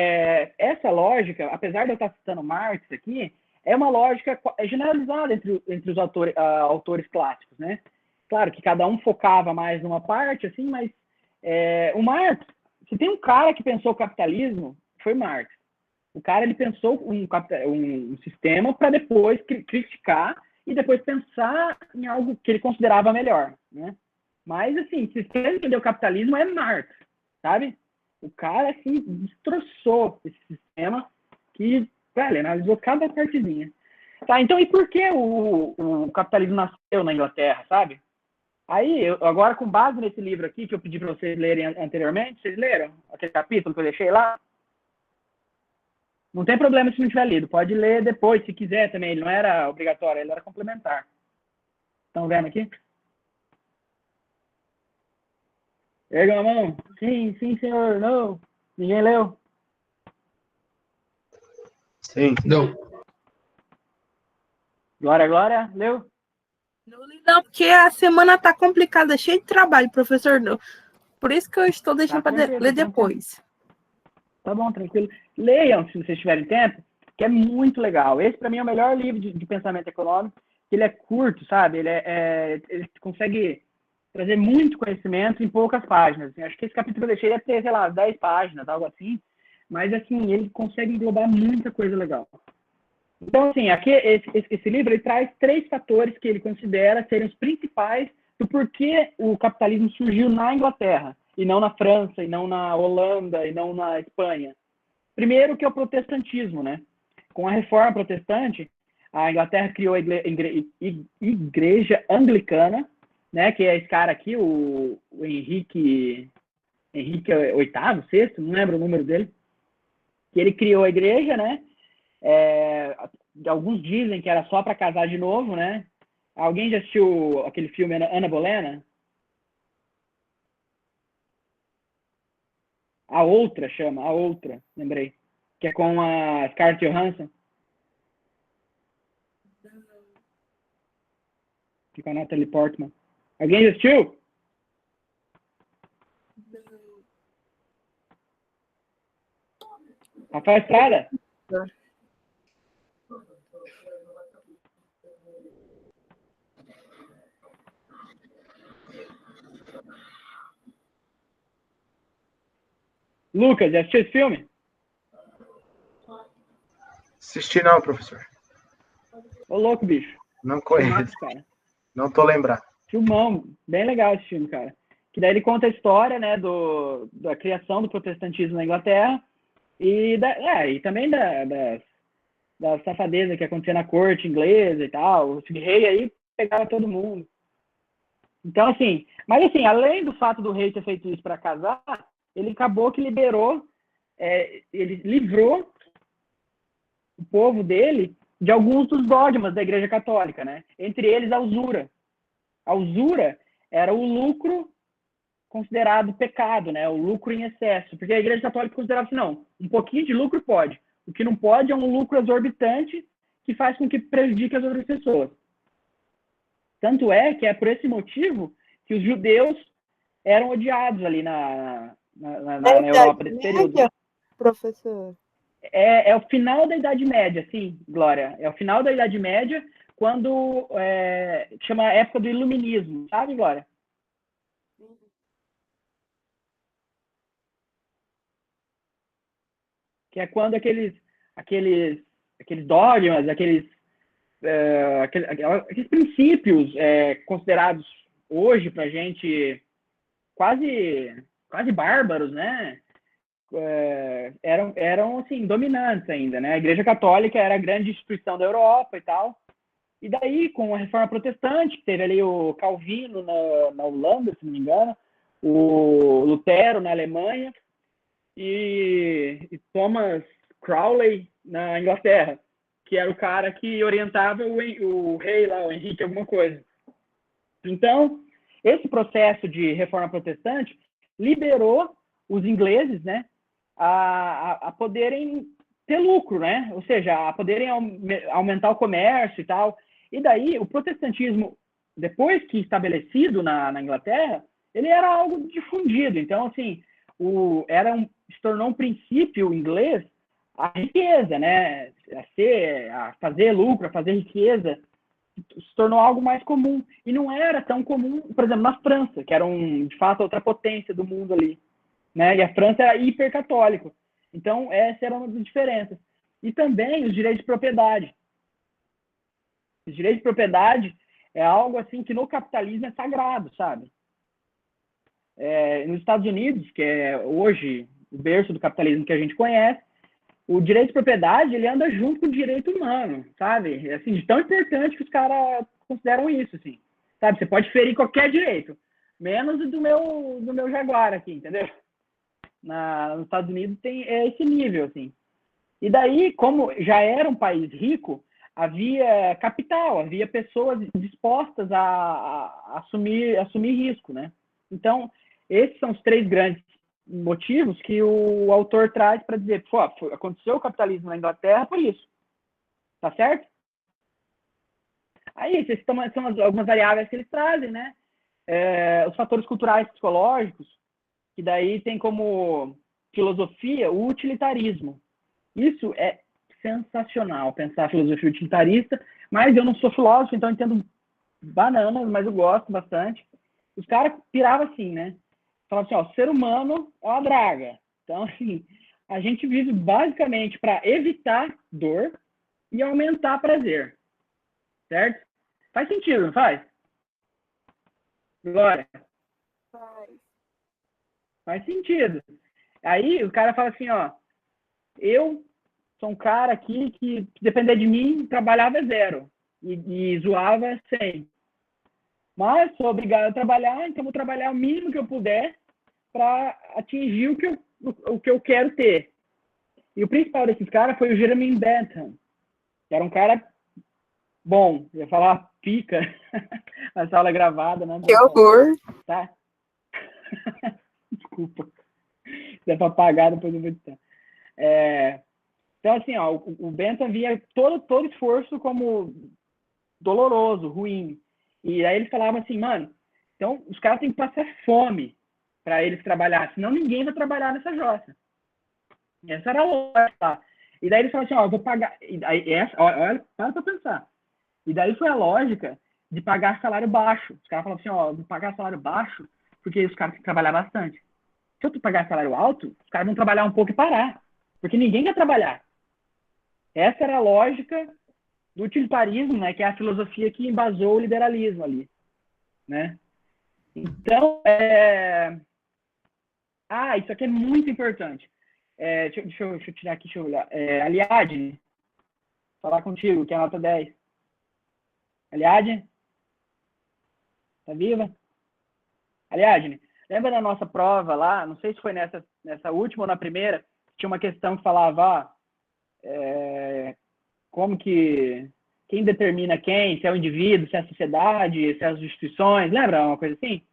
essa lógica, apesar de eu estar citando Marx aqui, é uma lógica generalizada entre os autores clássicos, né? Claro que cada um focava mais numa parte, assim, mas o Marx, se tem um cara que pensou o capitalismo, foi Marx. O cara ele pensou um sistema para depois criticar e depois pensar em algo que ele considerava melhor, né? Mas, assim, se você entender o capitalismo, é Marx, sabe? O cara, assim, destroçou esse sistema que, velho, analisou cada partezinha. Tá, então, e por que o capitalismo nasceu na Inglaterra, sabe? Aí, agora, com base nesse livro aqui, que eu pedi para vocês lerem anteriormente, vocês leram aquele capítulo que eu deixei lá? Não tem problema se não tiver lido, pode ler depois, se quiser também. Ele não era obrigatório, ele era complementar. Estão vendo aqui? Erga a mão. Sim, senhor. Não. Ninguém leu? Sim. Não. Glória, leu? Não, porque a semana tá complicada, cheia de trabalho, professor. Por isso que eu estou deixando para ler depois. Tá bom, tranquilo. Leiam, se vocês tiverem tempo, que é muito legal. Esse, para mim, é o melhor livro de pensamento econômico. Ele é curto, sabe? Ele consegue trazer muito conhecimento em poucas páginas. Acho que esse capítulo que eu deixei deve ter, sei lá, 10 páginas, algo assim. Mas, assim, ele consegue englobar muita coisa legal. Então, assim, aqui, esse livro ele traz 3 fatores que ele considera serem os principais do porquê o capitalismo surgiu na Inglaterra, e não na França, e não na Holanda, e não na Espanha. Primeiro, que é o protestantismo, né? Com a reforma protestante, a Inglaterra criou a igreja anglicana, né? Que é esse cara aqui, o Henrique VIII, sexto, não lembro o número dele, que ele criou a igreja, né? Alguns dizem que era só para casar de novo, né? Alguém já assistiu aquele filme Ana Bolena? A Outra, lembrei. Que é com a Scarlett Johansson. Que com a Natalie Portman. Alguém já assistiu? Rafael Estrada? Lucas, já assistiu esse filme? Assisti não, professor. Ô, louco, bicho. Não conheço. Cara. Não tô lembrado. Filmão, bem legal esse filme, cara. Que daí ele conta a história, né, da criação do protestantismo na Inglaterra e também da safadeza que acontecia na corte inglesa e tal. O rei aí pegava todo mundo. Então, assim, mas assim, além do fato do rei ter feito isso para casar, ele acabou que ele livrou o povo dele de alguns dos dogmas da Igreja Católica, né? Entre eles a usura. A usura era o lucro considerado pecado, né? O lucro em excesso, porque a Igreja Católica considerava assim, não, um pouquinho de lucro pode. O que não pode é um lucro exorbitante que faz com que prejudique as outras pessoas. Tanto é que é por esse motivo que os judeus eram odiados ali na Europa desse período. Professor. É o final da Idade Média, sim, Glória. É o final da Idade Média, quando chama a época do Iluminismo, sabe, Glória? Que é quando aqueles dogmas, aqueles princípios considerados hoje pra gente quase bárbaros, né? Eram assim, dominantes ainda, né? A Igreja Católica era a grande instituição da Europa e tal. E daí, com a Reforma Protestante, que teve ali o Calvino na Holanda, se não me engano, o Lutero na Alemanha e Thomas Crowley na Inglaterra, que era o cara que orientava o rei lá, o Henrique alguma coisa. Então, esse processo de Reforma Protestante liberou os ingleses, né, a poderem ter lucro, né? Ou seja, a poderem aumentar o comércio e tal. E daí, o protestantismo, depois que estabelecido na Inglaterra, ele era algo difundido. Então, assim, se tornou um princípio inglês a riqueza, né? A fazer lucro, a fazer riqueza, se tornou algo mais comum. E não era tão comum, por exemplo, na França, que era, de fato, outra potência do mundo ali, né? E a França era hipercatólica. Então, essa era uma das diferenças. E também os direitos de propriedade. Os direitos de propriedade é algo assim que no capitalismo é sagrado, sabe? Nos Estados Unidos, que é hoje o berço do capitalismo que a gente conhece, o direito de propriedade ele anda junto com o direito humano, sabe? Assim, de tão importante que os caras consideram isso, assim. Sabe? Você pode ferir qualquer direito, menos o do meu Jaguar aqui, entendeu? Nos Estados Unidos tem esse nível, assim. E daí, como já era um país rico, havia capital, havia pessoas dispostas a assumir risco, né? Então, esses são os 3 grandes motivos que o autor traz para dizer, pô, aconteceu o capitalismo na Inglaterra por isso. Tá certo? Aí, são algumas variáveis que eles trazem, né? Os fatores culturais e psicológicos, que daí tem como filosofia o utilitarismo. Isso é sensacional, pensar a filosofia utilitarista, mas eu não sou filósofo, então eu entendo bananas, mas eu gosto bastante. Os caras piravam assim, né? Falavam assim, ó, o ser humano é uma draga. Então, assim, a gente vive basicamente para evitar dor e aumentar prazer. Certo? Faz sentido, não faz? Glória? Faz sentido. Aí o cara fala assim, ó, eu sou um cara aqui que, se depender de mim, trabalhava 0 e zoava 100. Mas sou obrigado a trabalhar, então vou trabalhar o mínimo que eu puder para atingir o que eu quero ter. E o principal desses caras foi o Jeremy Bentham, que era um cara bom, eu ia falar pica, a sala gravada, né? Que horror! Tá? Desculpa. Se é para pagar, depois eu vou editar. Então, assim, ó, o Bentham via todo esforço como doloroso, ruim. E aí eles falavam assim, mano, então os caras têm que passar fome para eles trabalhar, senão ninguém vai trabalhar nessa jossa. Essa era a lógica. E daí eles falavam assim, ó, eu vou pagar... olha, para pensar. E daí foi a lógica de pagar salário baixo. Os caras falavam assim, ó, eu vou pagar salário baixo porque os caras têm que trabalhar bastante. Se eu pagar salário alto, os caras vão trabalhar um pouco e parar. Porque ninguém quer trabalhar. Essa era a lógica do utilitarismo, né, que é a filosofia que embasou o liberalismo ali. né? Então, isso aqui é muito importante. Deixa eu tirar aqui, deixa eu olhar. Aliade, falar contigo, que é a nota 10. Aliade? Tá viva? Aliade, lembra da nossa prova lá? Não sei se foi nessa última ou na primeira, tinha uma questão que falava como que quem determina quem, se é o indivíduo, se é a sociedade, se é as instituições, lembra uma coisa assim?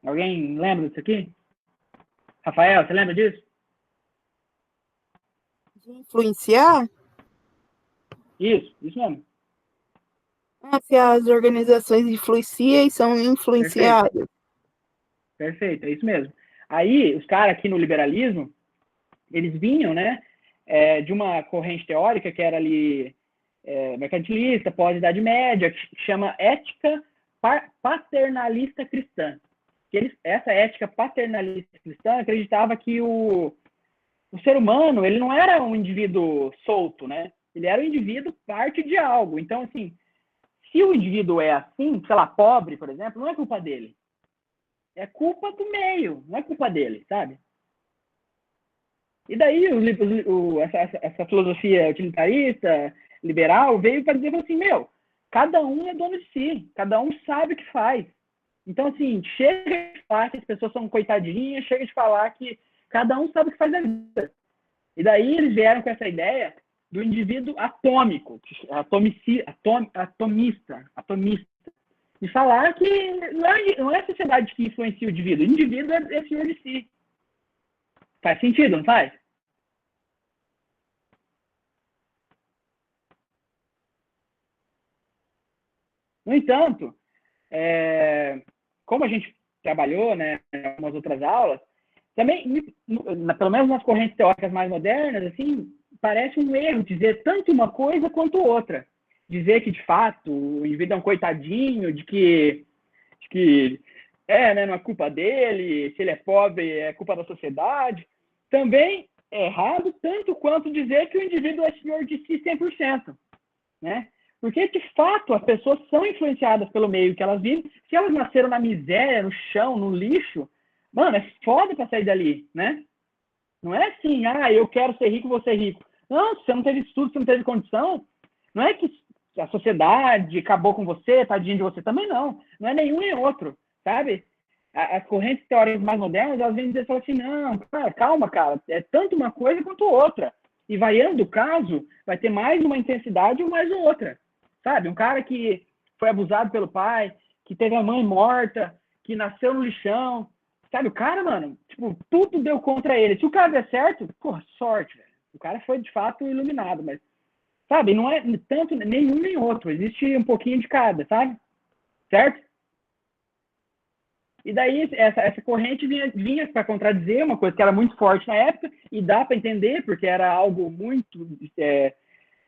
Alguém lembra disso aqui? Rafael, você lembra disso? De influenciar? Isso mesmo. Se as organizações influenciam e são influenciadas. Perfeito, é isso mesmo. Aí, os caras aqui no liberalismo, eles vinham, né, de uma corrente teórica que era ali mercantilista, pós-Idade Média, que chama ética paternalista cristã. Essa ética paternalista cristã acreditava que o ser humano, ele não era um indivíduo solto, né? Ele era um indivíduo parte de algo. Então, assim, se o indivíduo é assim, sei lá, pobre, por exemplo, não é culpa dele. É culpa do meio, não é culpa dele, sabe? E daí essa filosofia utilitarista, liberal, veio para dizer assim, cada um é dono de si, cada um sabe o que faz. Então, assim, chega de falar que as pessoas são coitadinhas, chega de falar que cada um sabe o que faz da vida. E daí eles vieram com essa ideia do indivíduo atômico, atomista. E falar que não é a sociedade que influencia o indivíduo é senhor de si. Faz sentido, não faz? No entanto, como a gente trabalhou, né, em algumas outras aulas, também, pelo menos nas correntes teóricas mais modernas, assim, parece um erro dizer tanto uma coisa quanto outra. Dizer que, de fato, o indivíduo é um coitadinho, de que né, não é culpa dele, se ele é pobre é culpa da sociedade. Também é errado tanto quanto dizer que o indivíduo é senhor de si 100%, né? Porque, de fato, as pessoas são influenciadas pelo meio que elas vivem. Se elas nasceram na miséria, no chão, no lixo, mano, é foda pra sair dali, né? Não é assim, eu quero ser rico, vou ser rico. Não, se você não teve estudo, se você não teve condição, não é que a sociedade acabou com você, tadinho de você, também não. Não é nenhum nem outro, sabe? As correntes teóricas mais modernas, elas vêm dizer assim, não, calma, cara, é tanto uma coisa quanto outra. E variando do caso, vai ter mais uma intensidade ou mais outra, sabe? Um cara que foi abusado pelo pai, que teve a mãe morta, que nasceu no lixão, sabe? O cara, mano, tipo, tudo deu contra ele. Se o cara der certo, porra, sorte, velho. O cara foi, de fato, iluminado, mas, sabe, não é tanto nenhum nem outro. Existe um pouquinho de cada, sabe? Certo? E daí, essa corrente vinha para contradizer uma coisa que era muito forte na época, e dá para entender, porque era algo muito,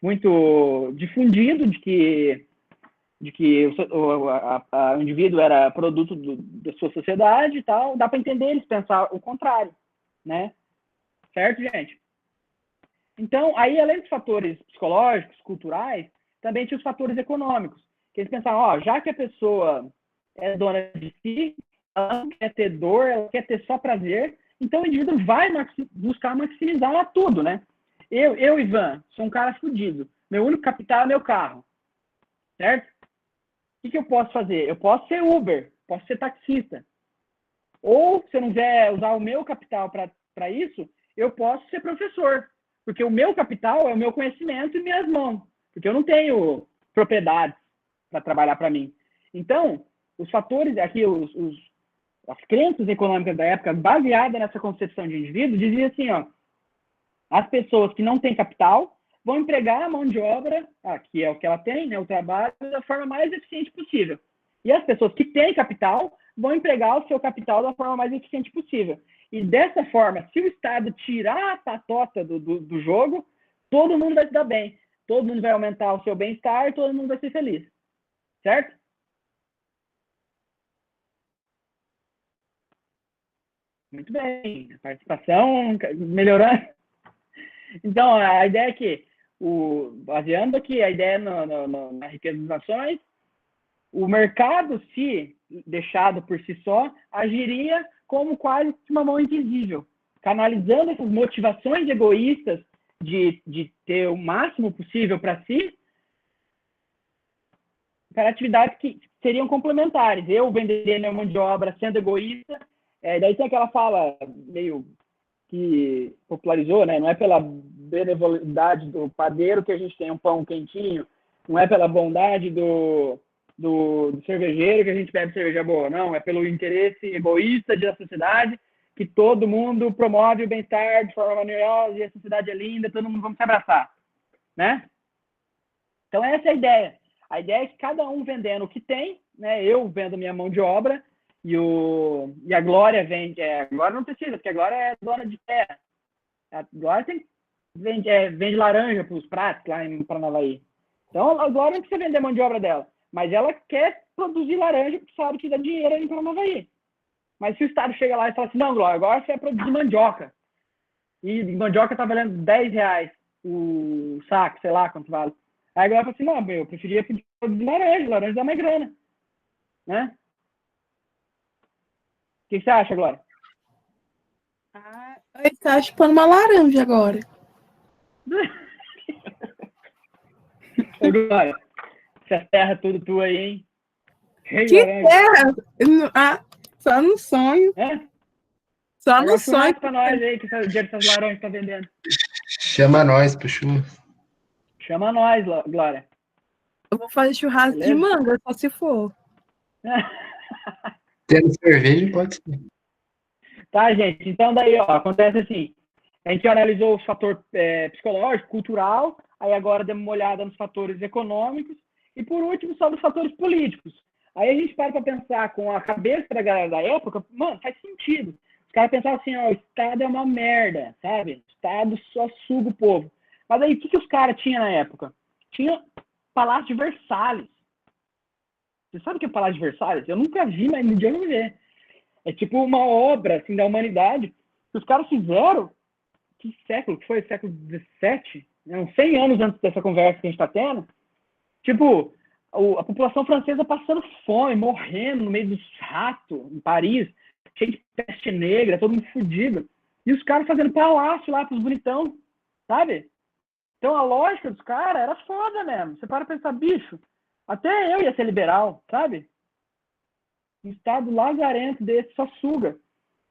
muito difundido, de que o indivíduo era produto da sua sociedade e tal. Dá para entender eles pensar o contrário, né? Certo, gente? Então, aí, além dos fatores psicológicos, culturais, também tinha os fatores econômicos. Que eles pensavam, já que a pessoa é dona de si, ela não quer ter dor, ela quer ter só prazer, então o indivíduo vai buscar maximizar tudo, né? Eu, Ivan, sou um cara fudido. Meu único capital é meu carro, certo? O que eu posso fazer? Eu posso ser Uber, posso ser taxista. Ou, se eu não quiser usar o meu capital para isso, eu posso ser professor. Porque o meu capital é o meu conhecimento e minhas mãos. Porque eu não tenho propriedades para trabalhar para mim. Então, os fatores aqui, as crenças econômicas da época, baseadas nessa concepção de indivíduo, diziam assim, as pessoas que não têm capital vão empregar a mão de obra, que é o que ela tem, né, o trabalho, da forma mais eficiente possível. E as pessoas que têm capital vão empregar o seu capital da forma mais eficiente possível. E dessa forma, se o Estado tirar a patota do jogo, todo mundo vai se dar bem. Todo mundo vai aumentar o seu bem-estar, todo mundo vai ser feliz. Certo? Muito bem. A participação melhorando. Então, a ideia é que, baseando aqui a ideia na riqueza das nações, o mercado, se deixado por si só, agiria como quase uma mão invisível, canalizando essas motivações egoístas de ter o máximo possível para si, para atividades que seriam complementares. Eu venderia minha mão de obra sendo egoísta, daí tem aquela fala meio que popularizou, né? Não é pela benevolidade do padeiro que a gente tem um pão quentinho, não é pela bondade do cervejeiro que a gente bebe cerveja boa, não, é pelo interesse egoísta da sociedade que todo mundo promove o bem-estar de forma maneira, e a sociedade é linda, todo mundo vamos se abraçar, né? Então essa é a ideia. A ideia é que cada um vendendo o que tem, né? Eu vendo minha mão de obra e a Glória vende. A Glória não precisa, porque a Glória é dona de terra. A Glória vende laranja para os pratos lá em Paranavaí. Então a Glória não precisa vender a mão de obra dela, mas ela quer produzir laranja porque sabe que dá dinheiro em Paranavaí. Mas se o Estado chega lá e fala assim, não, Glória, agora você vai produzir mandioca. E mandioca está valendo R$10 o saco, sei lá quanto vale. Aí a Glória fala assim, não, eu preferia produzir laranja dá mais grana. Né? O que você acha, Glória? Ele tá chupando uma laranja agora. Ô, Glória, essa terra tudo tua aí, hein? Que terra? Só no sonho. Só no sonho. Pra nós aí, que o dinheiro dessas laranjas tá vendendo. Chama nós pro churrasco. Chama nós, Glória. Eu vou fazer churrasco de manga, só se for. Tendo cerveja, pode ser. Tá, gente. Então, daí, ó, acontece assim. A gente analisou o fator psicológico, cultural, aí agora demos uma olhada nos fatores econômicos e, por último, só nos fatores políticos. Aí a gente para pensar com a cabeça da galera da época, mano, faz sentido. Os caras pensavam assim, ó, o Estado é uma merda, sabe? O Estado só suga o povo. Mas aí, o que os caras tinham na época? Tinha Palácio de Versalhes. Você sabe o que é o Palácio de Versalhes? Eu nunca vi, mas no dia eu vou ver. É tipo uma obra assim, da humanidade que os caras fizeram. Que século? Que foi? Século XVII? Uns 100 anos antes dessa conversa que a gente está tendo. Tipo, a população francesa passando fome, morrendo no meio dos ratos em Paris, cheio de peste negra, todo mundo fudido. E os caras fazendo palácio lá pros bonitão, sabe? Então a lógica dos caras era foda mesmo. Você para pensar, bicho, até eu ia ser liberal, sabe? Um estado lazarento desse só suga.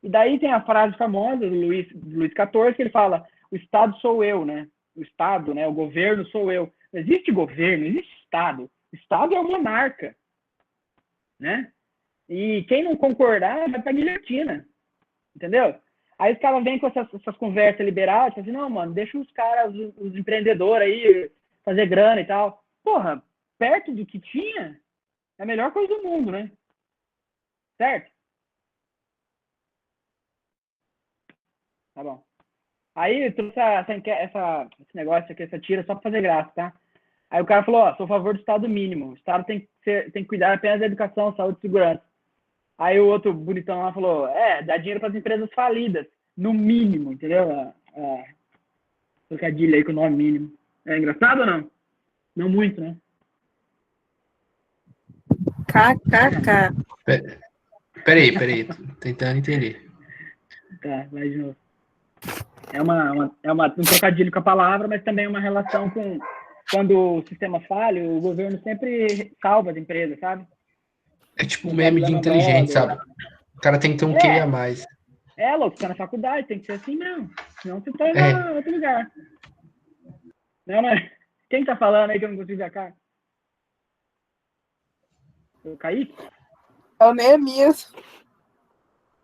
E daí tem a frase famosa do Luís XIV, que ele fala, o Estado sou eu, né? O Estado, né? O governo sou eu. Não existe governo, não existe Estado. O Estado é uma marca, né? E quem não concordar vai pra guilhotina, entendeu? Aí os caras vêm com essas conversas liberais, assim, não, mano, deixa os caras, os empreendedores aí, fazer grana e tal. Porra, perto do que tinha, é a melhor coisa do mundo, né? Certo? Tá bom. Aí eu trouxe esse negócio aqui, essa tira, só pra fazer graça, tá? Aí o cara falou, ó, sou a favor do Estado mínimo. O Estado tem que cuidar apenas da educação, saúde e segurança. Aí o outro bonitão lá falou, dá dinheiro para as empresas falidas, no mínimo, entendeu? Trocadilho aí com o nome mínimo. É engraçado ou não? Não muito, né? KKK. Peraí, tô tentando entender. Tá, vai de novo. É um trocadilho com a palavra, mas também é uma relação com quando o sistema falha, o governo sempre salva as empresas, sabe? É tipo um meme de inteligente, sabe? O cara tem que ter um QI a mais. Louco, você tá na faculdade, tem que ser assim mesmo. Senão você tá em outro lugar. Não, mas quem tá falando aí que eu não consigo ver a cara? Eu caí? É o Neemias.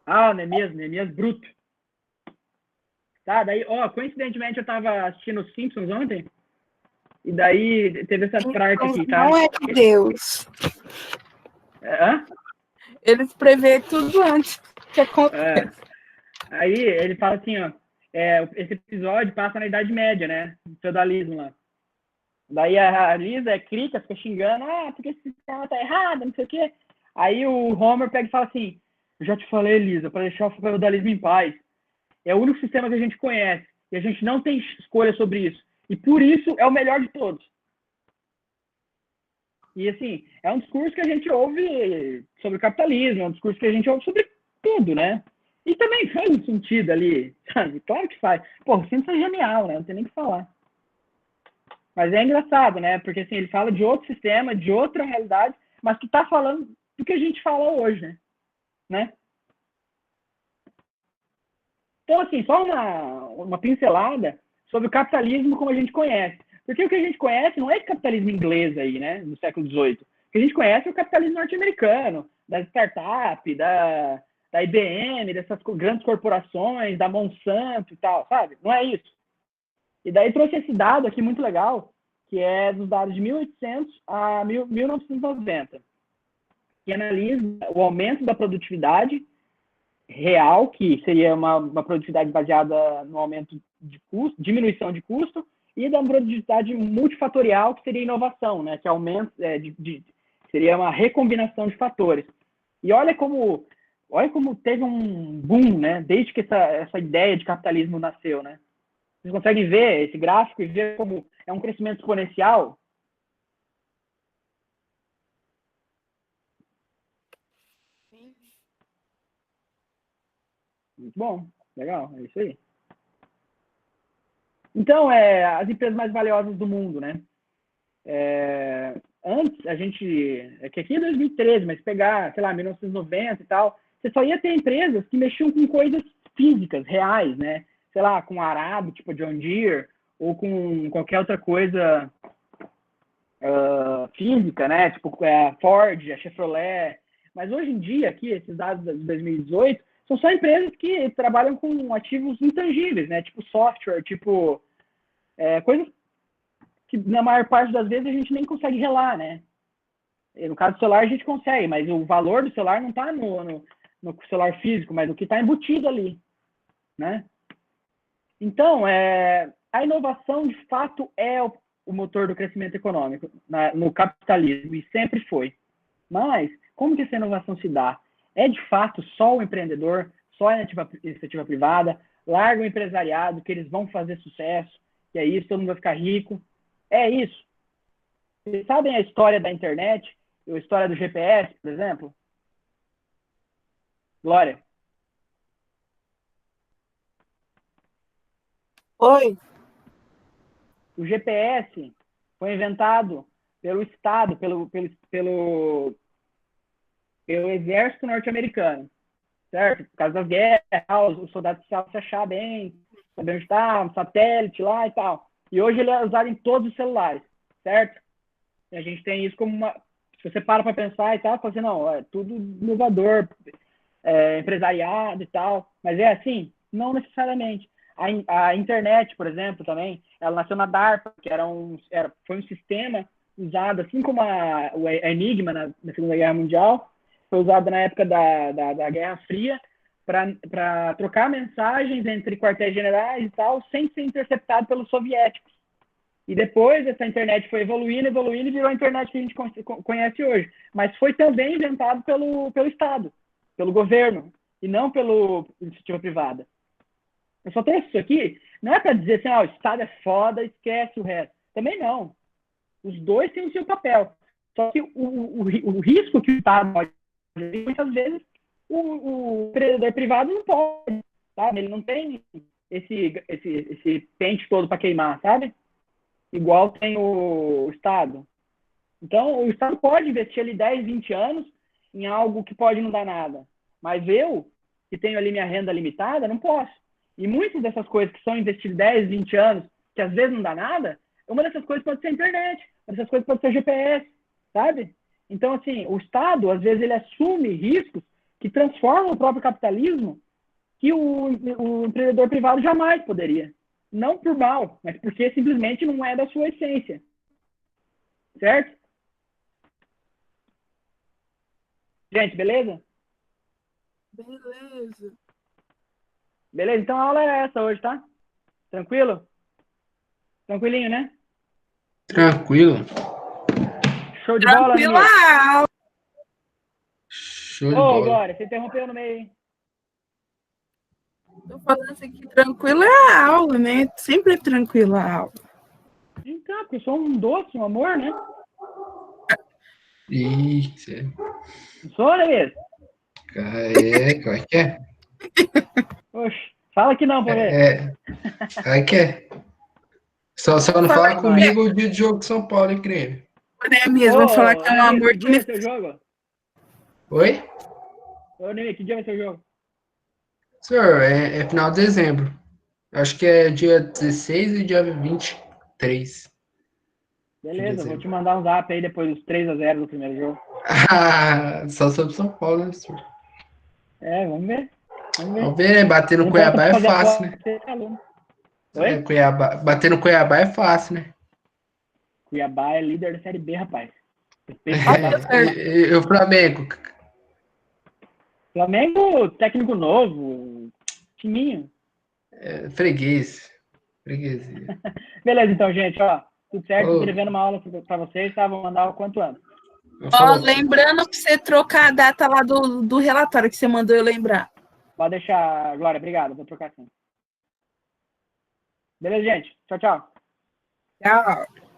Ah, o Neemias Bruto. Tá, daí, coincidentemente eu tava assistindo os Simpsons ontem, e daí teve essa parte aqui, tá? Não é de Deus. Hã? Eles prevê tudo antes que acontece. Aí ele fala assim, ó, esse episódio passa na Idade Média, né? O feudalismo lá. Daí a Lisa é crítica, fica xingando, porque esse sistema tá errado, não sei o quê. Aí o Homer pega e fala assim, eu já te falei, Lisa, para deixar o feudalismo em paz. É o único sistema que a gente conhece. E a gente não tem escolha sobre isso. E por isso é o melhor de todos. E, assim, é um discurso que a gente ouve sobre o capitalismo, é um discurso que a gente ouve sobre tudo, né? E também faz um sentido ali, sabe? Claro que faz. Pô, o Simpsons é genial, né? Não tem nem o que falar. Mas é engraçado, né? Porque, assim, ele fala de outro sistema, de outra realidade, mas que tá falando do que a gente fala hoje, né? Então, assim, só uma pincelada sobre o capitalismo como a gente conhece. Porque o que a gente conhece não é esse capitalismo inglês aí, né? Do século XVIII. O que a gente conhece é o capitalismo norte-americano, das startups, da IBM, dessas grandes corporações, da Monsanto e tal, sabe? Não é isso. E daí trouxe esse dado aqui muito legal, que é dos dados de 1800 a 1990, que analisa o aumento da produtividade real, que seria uma produtividade baseada no aumento de custo, diminuição de custo, e da produtividade multifatorial, que seria inovação, né? Que aumento, seria uma recombinação de fatores. E olha como teve um boom, né? Desde que essa ideia de capitalismo nasceu, né? Vocês conseguem ver esse gráfico e ver como é um crescimento exponencial? Muito bom, legal, é isso aí. Então, as empresas mais valiosas do mundo, né? Antes, a gente... É que aqui é 2013, mas pegar, sei lá, 1990 e tal, você só ia ter empresas que mexiam com coisas físicas, reais, né? Sei lá, com arado, tipo John Deere, ou com qualquer outra coisa física, né? Tipo a Ford, a Chevrolet. Mas hoje em dia, aqui, esses dados de 2018, são só empresas que trabalham com ativos intangíveis, né? Tipo software, tipo coisas que na maior parte das vezes a gente nem consegue relar, né? No caso do celular a gente consegue, mas o valor do celular não está no celular físico, mas no que está embutido ali, né? Então, a inovação, de fato, é o motor do crescimento econômico no capitalismo, e sempre foi. Mas, como que essa inovação se dá? É, de fato, só o empreendedor, só a iniciativa privada, larga o empresariado, que eles vão fazer sucesso, que é isso, todo mundo vai ficar rico. É isso. Vocês sabem a história da internet, a história do GPS, por exemplo? Glória? Oi. O GPS foi inventado pelo Estado, pelo exército norte-americano, certo? Por causa das guerras, os soldados precisavam se achar bem, saber onde está, um satélite lá e tal. E hoje ele é usado em todos os celulares, certo? E a gente tem isso como uma... Se você para pensar e tal, fala assim, não, é tudo inovador, empresariado e tal. Mas é assim? Não necessariamente. A internet, por exemplo, também, ela nasceu na DARPA, que foi um sistema usado, assim como a Enigma na Segunda Guerra Mundial, foi usado na época da Guerra Fria para trocar mensagens entre quartéis generais e tal, sem ser interceptado pelos soviéticos. E depois essa internet foi evoluindo e virou a internet que a gente conhece hoje. Mas foi também inventado pelo Estado, pelo governo, e não pela iniciativa privada. Eu só trouxe isso aqui, não é para dizer assim, o Estado é foda, esquece o resto. Também não. Os dois têm o seu papel. Só que o risco que o Estado pode ter, muitas vezes, o empreendedor privado não pode, sabe? Ele não tem esse pente todo para queimar, sabe? Igual tem o Estado. Então, o Estado pode investir ali 10, 20 anos em algo que pode não dar nada. Mas eu, que tenho ali minha renda limitada, não posso. E muitas dessas coisas que são investidas 10, 20 anos, que às vezes não dá nada, uma dessas coisas pode ser a internet, uma dessas coisas pode ser o GPS, sabe? Então, assim, o Estado, às vezes, ele assume riscos que transformam o próprio capitalismo que o empreendedor privado jamais poderia. Não por mal, mas porque simplesmente não é da sua essência. Certo? Gente, beleza? Beleza. Beleza? Então a aula é essa hoje, tá? Tranquilo? Tranquilinho, né? Tranquilo. Show de bola, Tranquila amigo. a aula. Show de Ô, bola. Glória, você interrompeu no meio, hein? Tô falando assim que tranquila é a aula, né? Sempre é tranquila a aula. Então, porque eu sou um doce, um amor, né? Ih, sério. Não sou, né, mesmo? Como é que é? Oxe, fala que não, por ver. Como é que é? Só não fala que comigo o dia de jogo de São Paulo e Grêmio. É mesmo, vai falar que é um amor que dia vai ser o jogo? Oi? Ô, Ney, que dia vai ser o jogo? Senhor, é final de dezembro. Acho que é dia 16 e dia 23 de Beleza, vou te dezembro. mandar um zap aí depois dos 3-0 do primeiro jogo. Só sobre São Paulo, né, senhor? Vamos ver. Vamos ver, né? Bater no Não posso Cuiabá é fazer fácil, né? aluno. Oi? Bater no Cuiabá é fácil, né? Cuiabá é líder da Série B, rapaz. Respeita o Cuiabá. E o Flamengo? Flamengo, técnico novo, timinho. Freguês. Freguesia. Beleza, então, gente, ó. Tudo certo, tô Falou. devendo uma aula pra vocês, tá? Vou mandar o quanto antes. Ó, lembrando pra você trocar a data lá do relatório que você mandou eu lembrar. Pode deixar, Glória, obrigado, vou trocar sim. Beleza, gente? Tchau, tchau. Tchau.